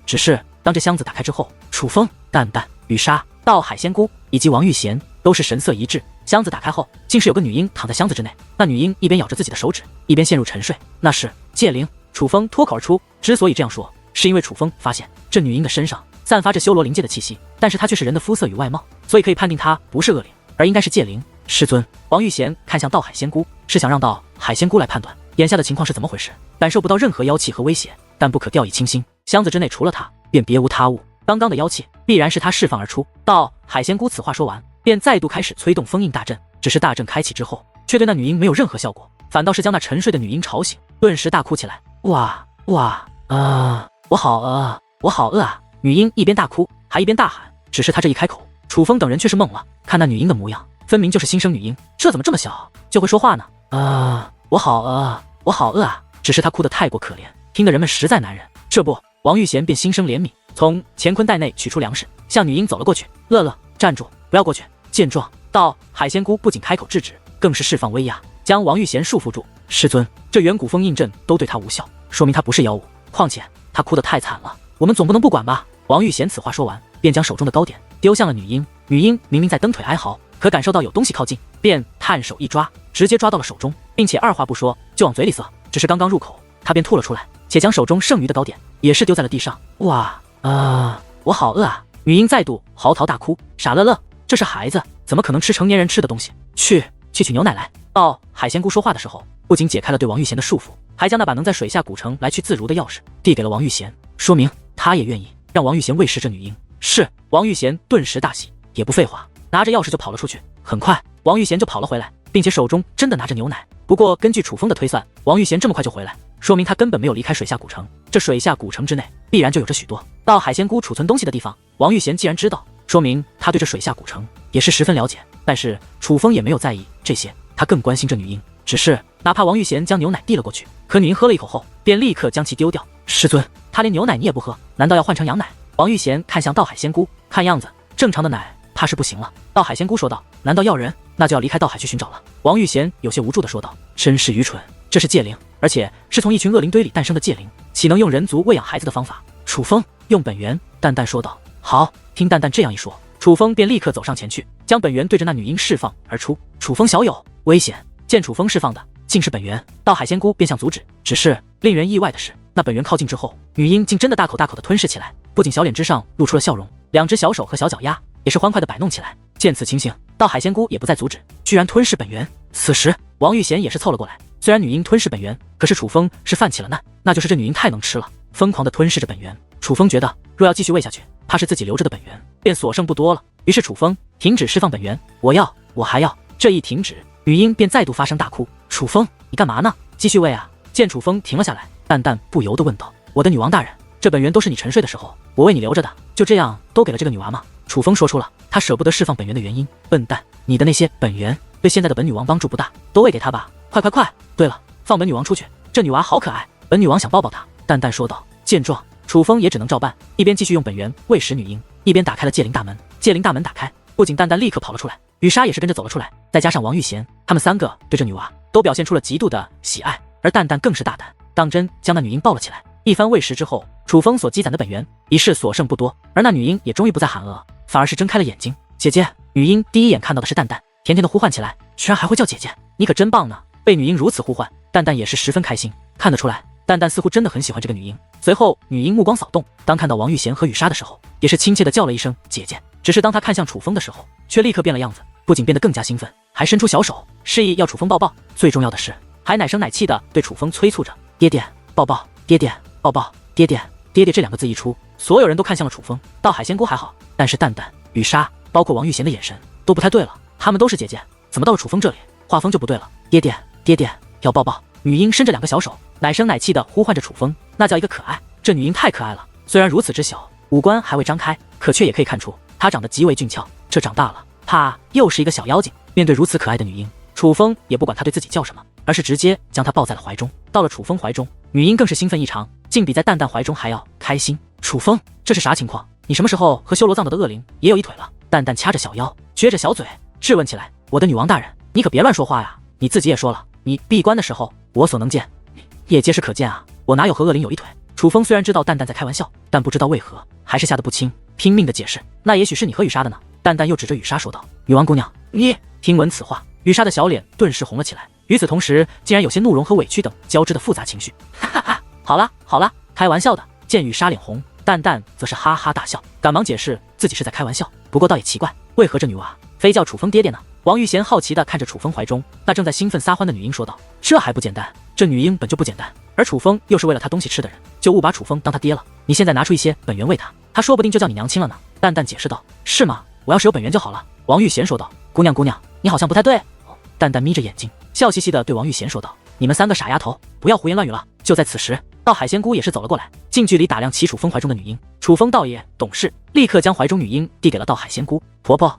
只是当这箱子打开之后，楚风、淡淡、雨莎到海仙姑以及王玉贤都是神色一致。箱子打开后，竟是有个女婴躺在箱子之内。那女婴一边咬着自己的手指，一边陷入沉睡。那是戒灵。楚风脱口而出，之所以这样说，是因为楚风发现这女婴的身上散发着修罗灵界的气息，但是她却是人的肤色与外貌，所以可以判定她不是恶灵，而应该是戒灵。师尊，王玉贤看向道海仙姑，是想让道海仙姑来判断眼下的情况是怎么回事。感受不到任何妖气和威胁，但不可掉以轻心。箱子之内除了他，便别无他物。刚刚的妖气必然是他释放而出。道海仙姑此话说完，便再度开始催动封印大阵。只是大阵开启之后，却对那女婴没有任何效果，反倒是将那沉睡的女婴吵醒，顿时大哭起来。哇，我好饿，我好饿啊！女婴一边大哭，还一边大喊。只是她这一开口，楚风等人却是懵了。看那女婴的模样，分明就是新生女婴，这怎么这么小就会说话呢？我好饿，我好饿啊！只是她哭得太过可怜，听得人们实在难忍。这不，王玉贤便心生怜悯，从乾坤袋内取出粮食，向女婴走了过去。乐乐，站住，不要过去！见状，道海仙姑不仅开口制止，更是释放威压，将王玉贤束缚住。师尊，这远古封印阵都对他无效，说明他不是妖物。况且他哭得太惨了，我们总不能不管吧？王玉贤此话说完，便将手中的糕点丢向了女婴。女婴明明在蹬腿哀嚎，可感受到有东西靠近，便探手一抓，直接抓到了手中，并且二话不说就往嘴里塞。只是刚刚入口，他便吐了出来，且将手中剩余的糕点也是丢在了地上。我好饿啊！女婴再度嚎啕大哭。傻乐乐，这是孩子，怎么可能吃成年人吃的东西？去取牛奶来。到海仙姑说话的时候，不仅解开了对王玉贤的束缚，还将那把能在水下古城来去自如的钥匙递给了王玉贤，说明他也愿意让王玉贤喂食这女婴。是。王玉贤顿时大喜，也不废话，拿着钥匙就跑了出去。很快，王玉贤就跑了回来，并且手中真的拿着牛奶。不过根据楚风的推算，王玉贤这么快就回来，说明他根本没有离开水下古城。这水下古城之内必然就有着许多到海仙姑储存东西的地方。王玉贤既然知道，说明他对这水下古城也是十分了解。但是楚风也没有在意这些，他更关心这女婴。只是哪怕王玉贤将牛奶递了过去，可女婴喝了一口后，便立刻将其丢掉。师尊，他连牛奶你也不喝，难道要换成羊奶？王玉贤看向道海仙姑，看样子正常的奶怕是不行了。道海仙姑说道，难道要人，那就要离开道海去寻找了。王玉贤有些无助地说道，真是愚蠢，这是戒灵，而且是从一群恶灵堆里诞生的戒灵，岂能用人族喂养孩子的方法？楚风，用本源。淡淡说道。好。听淡淡这样一说，楚风便立刻走上前去，将本源对着那女婴释放而出。楚风小友，危险！见楚风释放的竟是本源，道海仙姑便想阻止。只是令人意外的是，那本源靠近之后，女婴竟真的大口大口地吞噬起来，不仅小脸之上露出了笑容，两只小手和小脚丫也是欢快地摆弄起来。见此情形，道海仙姑也不再阻止，居然吞噬本源。此时王玉贤也是凑了过来，虽然女婴吞噬本源，可是楚风是犯起了难，那就是这女婴太能吃了，疯狂地吞噬着本源。楚风觉得若要继续喂下去，怕是自己留着的本源便所剩不多了。于是楚风停止释放本源，我还要。这一停止，女婴便再度发声大哭。楚风，你干嘛呢？继续喂啊！见楚风停了下来，淡淡不由得问道，我的女王大人，这本源都是你沉睡的时候我为你留着的，就这样都给了这个女娃吗？楚风说出了他舍不得释放本源的原因。笨蛋，你的那些本源对现在的本女王帮助不大，都喂给她吧。快！对了，放本女王出去，这女娃好可爱，本女王想抱抱她。淡淡说道。见状，楚风也只能照办，一边继续用本源喂食女婴，一边打开了戒灵大门。戒灵大门打开，不仅淡淡立刻跑了出来，雨莎也是跟着走了出来，再加上王玉贤，他们三个对这女娃都表现出了极度的喜爱，而淡淡更是大胆，当真将那女婴抱了起来。一番喂食之后，楚风所积攒的本源已是所剩不多，而那女婴也终于不再喊饿，反而是睁开了眼睛。姐姐，女婴第一眼看到的是淡淡，甜甜的呼唤起来，居然还会叫姐姐，你可真棒呢！被女婴如此呼唤，淡淡也是十分开心，看得出来，淡淡似乎真的很喜欢这个女婴。随后，女婴目光扫动，当看到王玉贤和雨莎的时候，也是亲切的叫了一声姐姐。只是当她看向楚风的时候，却立刻变了样子，不仅变得更加兴奋，还伸出小手示意要楚风抱抱。最重要的是，还奶声奶气的对楚风催促着：“爹爹，抱抱！爹爹，抱抱！爹爹，爹爹！”这两个字一出，所有人都看向了楚风。到海仙姑还好，但是淡淡、雨莎，包括王玉贤的眼神都不太对了。他们都是姐姐，怎么到了楚风这里，画风就不对了？爹爹，爹爹，要抱抱！女婴伸着两个小手，奶声奶气的呼唤着楚风，那叫一个可爱。这女婴太可爱了，虽然如此之小，五官还未张开，可却也可以看出她长得极为俊俏。这长大了，怕又是一个小妖精。面对如此可爱的女婴，楚风也不管她对自己叫什么，而是直接将她抱在了怀中。到了楚风怀中，女婴更是兴奋异常，竟比在淡淡怀中还要开心。楚风，这是啥情况？你什么时候和修罗藏道的恶灵也有一腿了？淡淡掐着小腰，撅着小嘴质问起来。我的女王大人，你可别乱说话呀！你自己也说了，你闭关的时候，我所能见也皆是可见啊，我哪有和恶灵有一腿？楚风虽然知道淡淡在开玩笑，但不知道为何还是吓得不轻，拼命的解释，那也许是你和雨莎的呢。淡淡又指着雨莎说道：“女王姑娘，你……”听闻此话，雨莎的小脸顿时红了起来，与此同时，竟然有些怒容和委屈等交织的复杂情绪。哈哈哈，好啦好啦，开玩笑的。见雨莎脸红，淡淡则是哈哈大笑，赶忙解释自己是在开玩笑。不过倒也奇怪，为何这女娃非叫楚风爹爹呢？王玉贤好奇地看着楚风怀中那正在兴奋撒欢的女婴说道：“这还不简单？这女婴本就不简单，而楚风又是为了她东西吃的人，就误把楚风当他爹了。你现在拿出一些本源喂他，他说不定就叫你娘亲了呢。”淡淡解释道：“是吗？我要是有本源就好了。”王玉贤说道：“姑娘，你好像不太对。”淡淡眯着眼睛，笑嘻嘻地对王玉贤说道：“你们三个傻丫头，不要胡言乱语了。”就在此时，道海仙姑也是走了过来，近距离打量起楚风怀中的女婴。楚风倒也懂事，立刻将怀中女婴递给了道海仙姑。婆婆。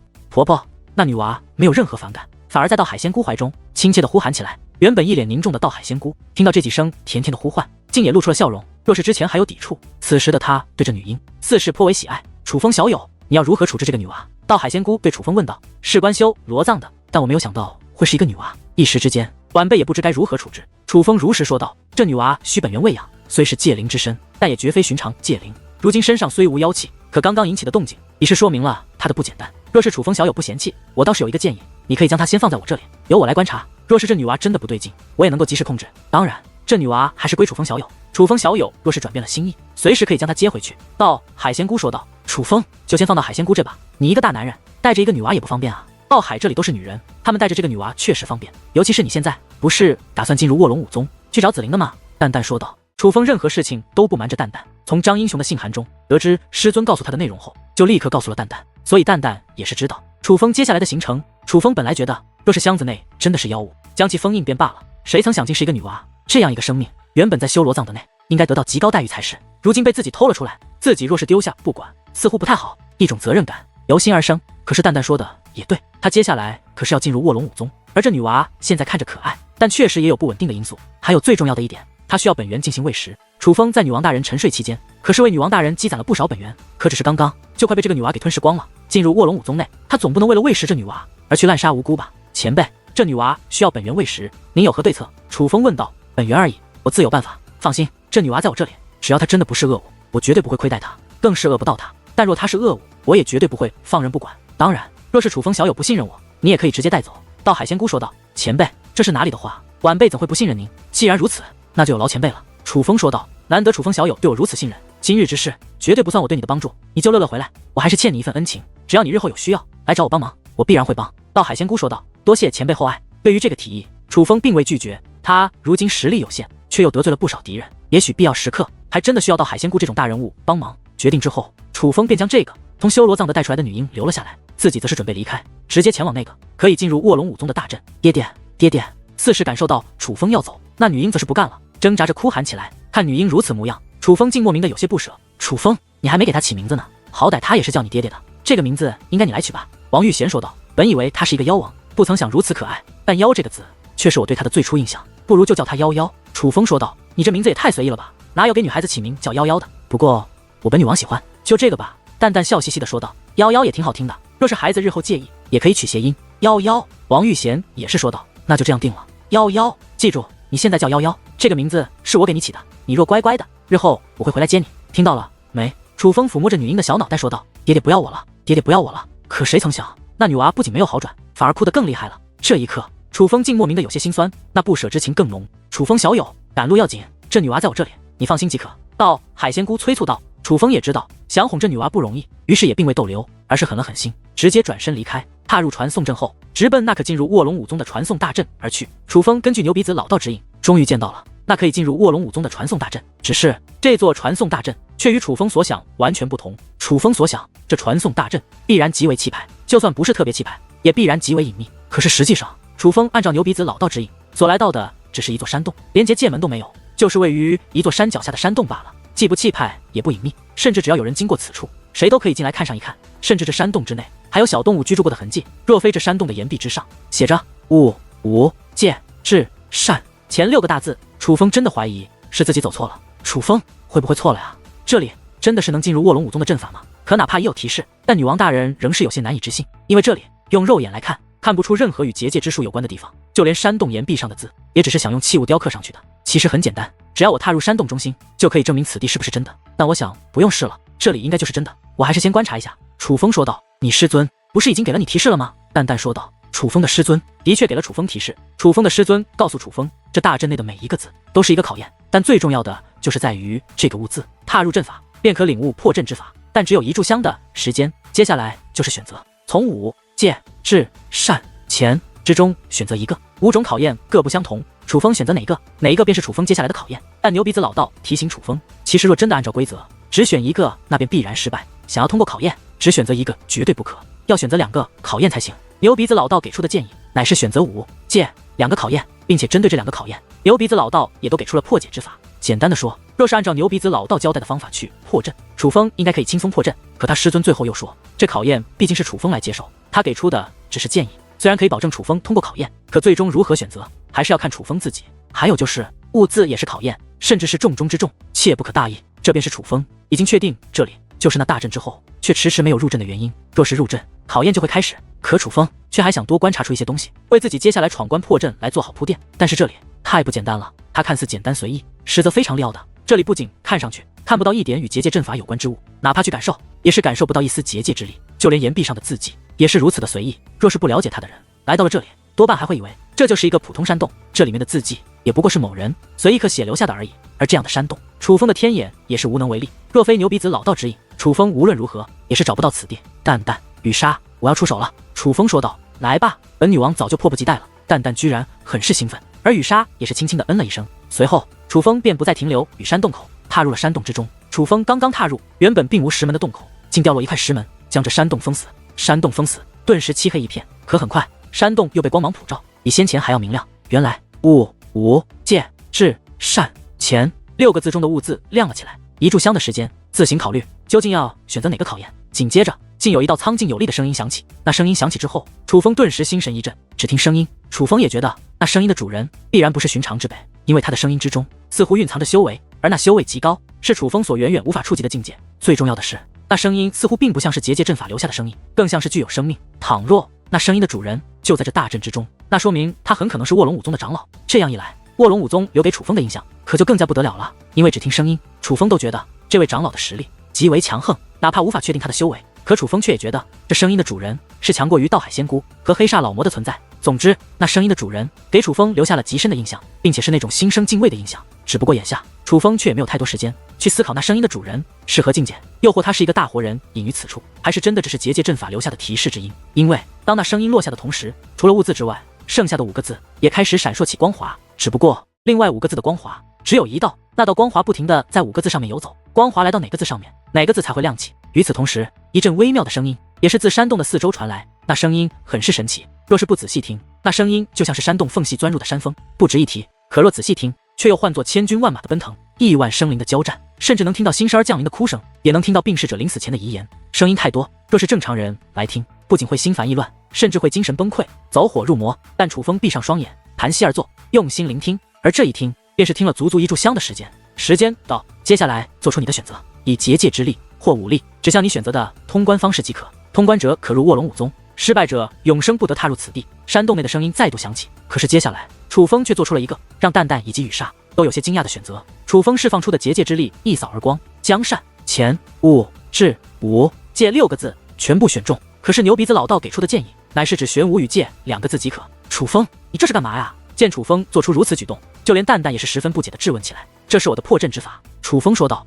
那女娃没有任何反感，反而在道海仙姑怀中亲切地呼喊起来。原本一脸凝重的道海仙姑听到这几声甜甜的呼唤，竟也露出了笑容。若是之前还有抵触，此时的她对这女婴似是颇为喜爱。楚风小友，你要如何处置这个女娃？道海仙姑对楚风问道。事关修罗葬的，但我没有想到会是一个女娃，一时之间晚辈也不知该如何处置。楚风如实说道：“这女娃需本源喂养，虽是界灵之身，但也绝非寻常界灵。如今身上虽无妖气，可刚刚引起的动静已是说明了她的不简单。若是楚风小友不嫌弃，我倒是有一个建议，你可以将她先放在我这里，由我来观察。若是这女娃真的不对劲，我也能够及时控制。当然，这女娃还是归楚风小友。楚风小友若是转变了心意，随时可以将她接回去。”道海仙姑说道：“楚风就先放到海仙姑这吧，你一个大男人带着一个女娃也不方便啊。道海这里都是女人，他们带着这个女娃确实方便，尤其是你现在不是打算进入卧龙武宗去找紫菱的吗？”淡淡说道。楚风任何事情都不瞒着淡淡，从张英雄的信函中得知师尊告诉他的内容后，就立刻告诉了淡淡，所以淡淡也是知道楚风接下来的行程。楚风本来觉得，若是箱子内真的是妖物，将其封印便罢了，谁曾想竟是一个女娃，这样一个生命，原本在修罗葬的内应该得到极高待遇才是，如今被自己偷了出来，自己若是丢下不管，似乎不太好，一种责任感由心而生。可是淡淡说的也对，他接下来可是要进入卧龙武宗，而这女娃现在看着可爱，但确实也有不稳定的因素，还有最重要的一点，她需要本源进行喂食。楚风在女王大人沉睡期间，可是为女王大人积攒了不少本源，可只是刚刚就快被这个女娃给吞噬光了。进入卧龙武宗内，他总不能为了喂食这女娃而去滥杀无辜吧？前辈，这女娃需要本源喂食，您有何对策？楚风问道。本源而已，我自有办法。放心，这女娃在我这里，只要她真的不是恶物，我绝对不会亏待她，更是饿不到她。但若她是恶物，我也绝对不会放任不管。当然，若是楚风小友不信任我，你也可以直接带走。道海仙姑说道。前辈，这是哪里的话？晚辈怎会不信任您？既然如此，那就有劳前辈了。楚风说道。难得楚风小友对我如此信任，今日之事绝对不算我对你的帮助，你就乐乐回来，我还是欠你一份恩情，只要你日后有需要来找我帮忙，我必然会帮。道海仙姑说道。多谢前辈厚爱。对于这个提议，楚风并未拒绝，他如今实力有限，却又得罪了不少敌人，也许必要时刻还真的需要道海仙姑这种大人物帮忙。决定之后，楚风便将这个从修罗葬的带出来的女婴留了下来，自己则是准备离开，直接前往那个可以进入卧龙武宗的大阵。爹爹，似是感受到楚风要走，那女婴则是不干了，挣扎着哭喊起来。看女婴如此模样，楚风竟莫名的有些不舍。楚风，你还没给她起名字呢，好歹她也是叫你爹爹的，这个名字应该你来取吧。王玉贤说道。本以为她是一个妖王，不曾想如此可爱，但妖这个字却是我对她的最初印象，不如就叫她妖妖。楚风说道。你这名字也太随意了吧，哪有给女孩子起名叫妖妖的？不过我本女王喜欢，就这个吧。淡淡笑嘻嘻的说道。妖妖也挺好听的，若是孩子日后介意，也可以取谐音妖妖。王玉贤也是说道。那就这样定了，妖妖，记住你现在叫妖妖，这个名字是我给你起的，你若乖乖的，日后我会回来接你，听到了没？楚风抚摸着女婴的小脑袋说道。爹爹不要我了，爹爹不要我了。可谁曾想，那女娃不仅没有好转，反而哭得更厉害了。这一刻，楚风竟莫名的有些心酸，那不舍之情更浓。楚风小友，赶路要紧，这女娃在我这里，你放心即可。道海仙姑催促道。楚风也知道想哄这女娃不容易，于是也并未逗留，而是狠了狠心，直接转身离开，踏入传送阵后，直奔那可进入卧龙武宗的传送大阵而去。楚风根据牛鼻子老道指引，终于见到了那可以进入卧龙武宗的传送大阵，只是这座传送大阵却与楚风所想完全不同。楚风所想，这传送大阵必然极为气派，就算不是特别气派，也必然极为隐秘。可是实际上，楚风按照牛鼻子老道指引所来到的只是一座山洞，连接界门都没有，就是位于一座山脚下的山洞罢了，既不气派也不隐秘，甚至只要有人经过此处，谁都可以进来看上一看。甚至这山洞之内还有小动物居住过的痕迹，若非这山洞的岩壁之上写着物无戒至善前6个大字，楚风真的怀疑是自己走错了。楚风会不会错了呀？这里真的是能进入卧龙武宗的阵法吗？可哪怕也有提示，但女王大人仍是有些难以置信，因为这里用肉眼来看，看不出任何与结界之术有关的地方，就连山洞岩壁上的字也只是想用器物雕刻上去的。其实很简单，只要我踏入山洞中心，就可以证明此地是不是真的。但我想不用试了，这里应该就是真的，我还是先观察一下。楚风说道。你师尊不是已经给了你提示了吗？淡淡说道。楚风的师尊的确给了楚风提示，楚风的师尊告诉楚风，这大阵内的每一个字都是一个考验，但最重要的就是在于这个“悟”字，踏入阵法便可领悟破阵之法，但只有一炷香的时间，接下来就是选择，从武、戒、智、善、钱之中选择一个，5种考验各不相同，楚风选择哪一个便是楚风接下来的考验。但牛鼻子老道提醒楚风，其实若真的按照规则，只选一个那便必然失败，想要通过考验，只选择一个绝对不可，要选择2个考验才行。牛鼻子老道给出的建议乃是选择武、戒2个考验，并且针对这2个考验，牛鼻子老道也都给出了破解之法。简单的说，若是按照牛鼻子老道交代的方法去破阵，楚风应该可以轻松破阵。可他师尊最后又说，这考验毕竟是楚风来接受，他给出的只是建议，虽然可以保证楚风通过考验，可最终如何选择，还是要看楚风自己。还有就是悟字也是考验，甚至是重中之重，切不可大意。这便是楚风已经确定这里就是那大阵之后，却迟迟没有入阵的原因。若是入阵，考验就会开始。可楚风却还想多观察出一些东西，为自己接下来闯关破阵来做好铺垫。但是这里太不简单了，它看似简单随意，实则非常撂的。这里不仅看上去看不到一点与结界阵法有关之物，哪怕去感受，也是感受不到一丝结界之力。就连岩壁上的字迹也是如此的随意。若是不了解他的人来到了这里，多半还会以为这就是一个普通山洞，这里面的字迹也不过是某人随意刻写留下的而已。而这样的山洞，楚风的天眼也是无能为力。若非牛鼻子老道指引，楚风无论如何也是找不到此地。淡淡，雨莎，我要出手了。楚风说道。来吧，本女王早就迫不及待了。淡淡居然很是兴奋，而雨莎也是轻轻的嗯了一声。随后，楚风便不再停留于山洞口，踏入了山洞之中。楚风刚刚踏入，原本并无石门的洞口，竟掉落一块石门，将这山洞封死。山洞封死，顿时漆黑一片。可很快，山洞又被光芒普照，比先前还要明亮。原来悟、武、戒、智、善、钱6个字中的悟字亮了起来。一炷香的时间，自行考虑究竟要选择哪个考验。紧接着，竟有一道苍劲有力的声音响起。那声音响起之后，楚风顿时心神一震。只听声音，楚风也觉得那声音的主人必然不是寻常之辈，因为他的声音之中似乎蕴藏着修为，而那修为极高，是楚风所远远无法触及的境界。最重要的是，那声音似乎并不像是结界阵法留下的声音，更像是具有生命。倘若那声音的主人就在这大阵之中，那说明他很可能是卧龙武宗的长老。这样一来，卧龙武宗留给楚风的印象可就更加不得了了。因为只听声音，楚风都觉得这位长老的实力极为强横，哪怕无法确定他的修为，可楚风却也觉得这声音的主人是强过于道海仙姑和黑煞老魔的存在。总之，那声音的主人给楚风留下了极深的印象，并且是那种心生敬畏的印象。只不过眼下楚风却也没有太多时间去思考那声音的主人是何境界，又或他是一个大活人隐于此处，还是真的只是结界阵法留下的提示之音。因为当那声音落下的同时，除了悟字之外，剩下的5个字也开始闪烁起光华。只不过另外5个字的光华只有一道，那道光华不停地在5个字上面游走，光华来到哪个字上面，哪个字才会亮起。与此同时，一阵微妙的声音也是自山洞的4周传来，那声音很是神奇，若是不仔细听，那声音就像是山洞缝隙钻入的山风，不值一提。可若仔细听，却又换作千军万马的奔腾，亿万生灵的交战，甚至能听到新生儿降临的哭声，也能听到病逝者临死前的遗言。声音太多，若是正常人来听，不仅会心烦意乱，甚至会精神崩溃，走火入魔。但楚风闭上双眼，盘膝而坐，用心聆听，而这一听便是听了足足1炷香的时间。时间到，接下来做出你的选择，以结界之力或武力指向你选择的通关方式即可。通关者可入卧龙武宗，失败者永生不得踏入此地。山洞内的声音再度响起，可是接下来楚风却做出了一个让淡淡以及雨莎都有些惊讶的选择。楚风释放出的结界之力一扫而光，将善、钱、悟、智、武、戒6个字全部选中。可是牛鼻子老道给出的建议乃是只选武与戒2个字即可。楚风，你这是干嘛呀？见楚风做出如此举动，就连淡淡也是十分不解的质问起来。这是我的破阵之法，楚风说道。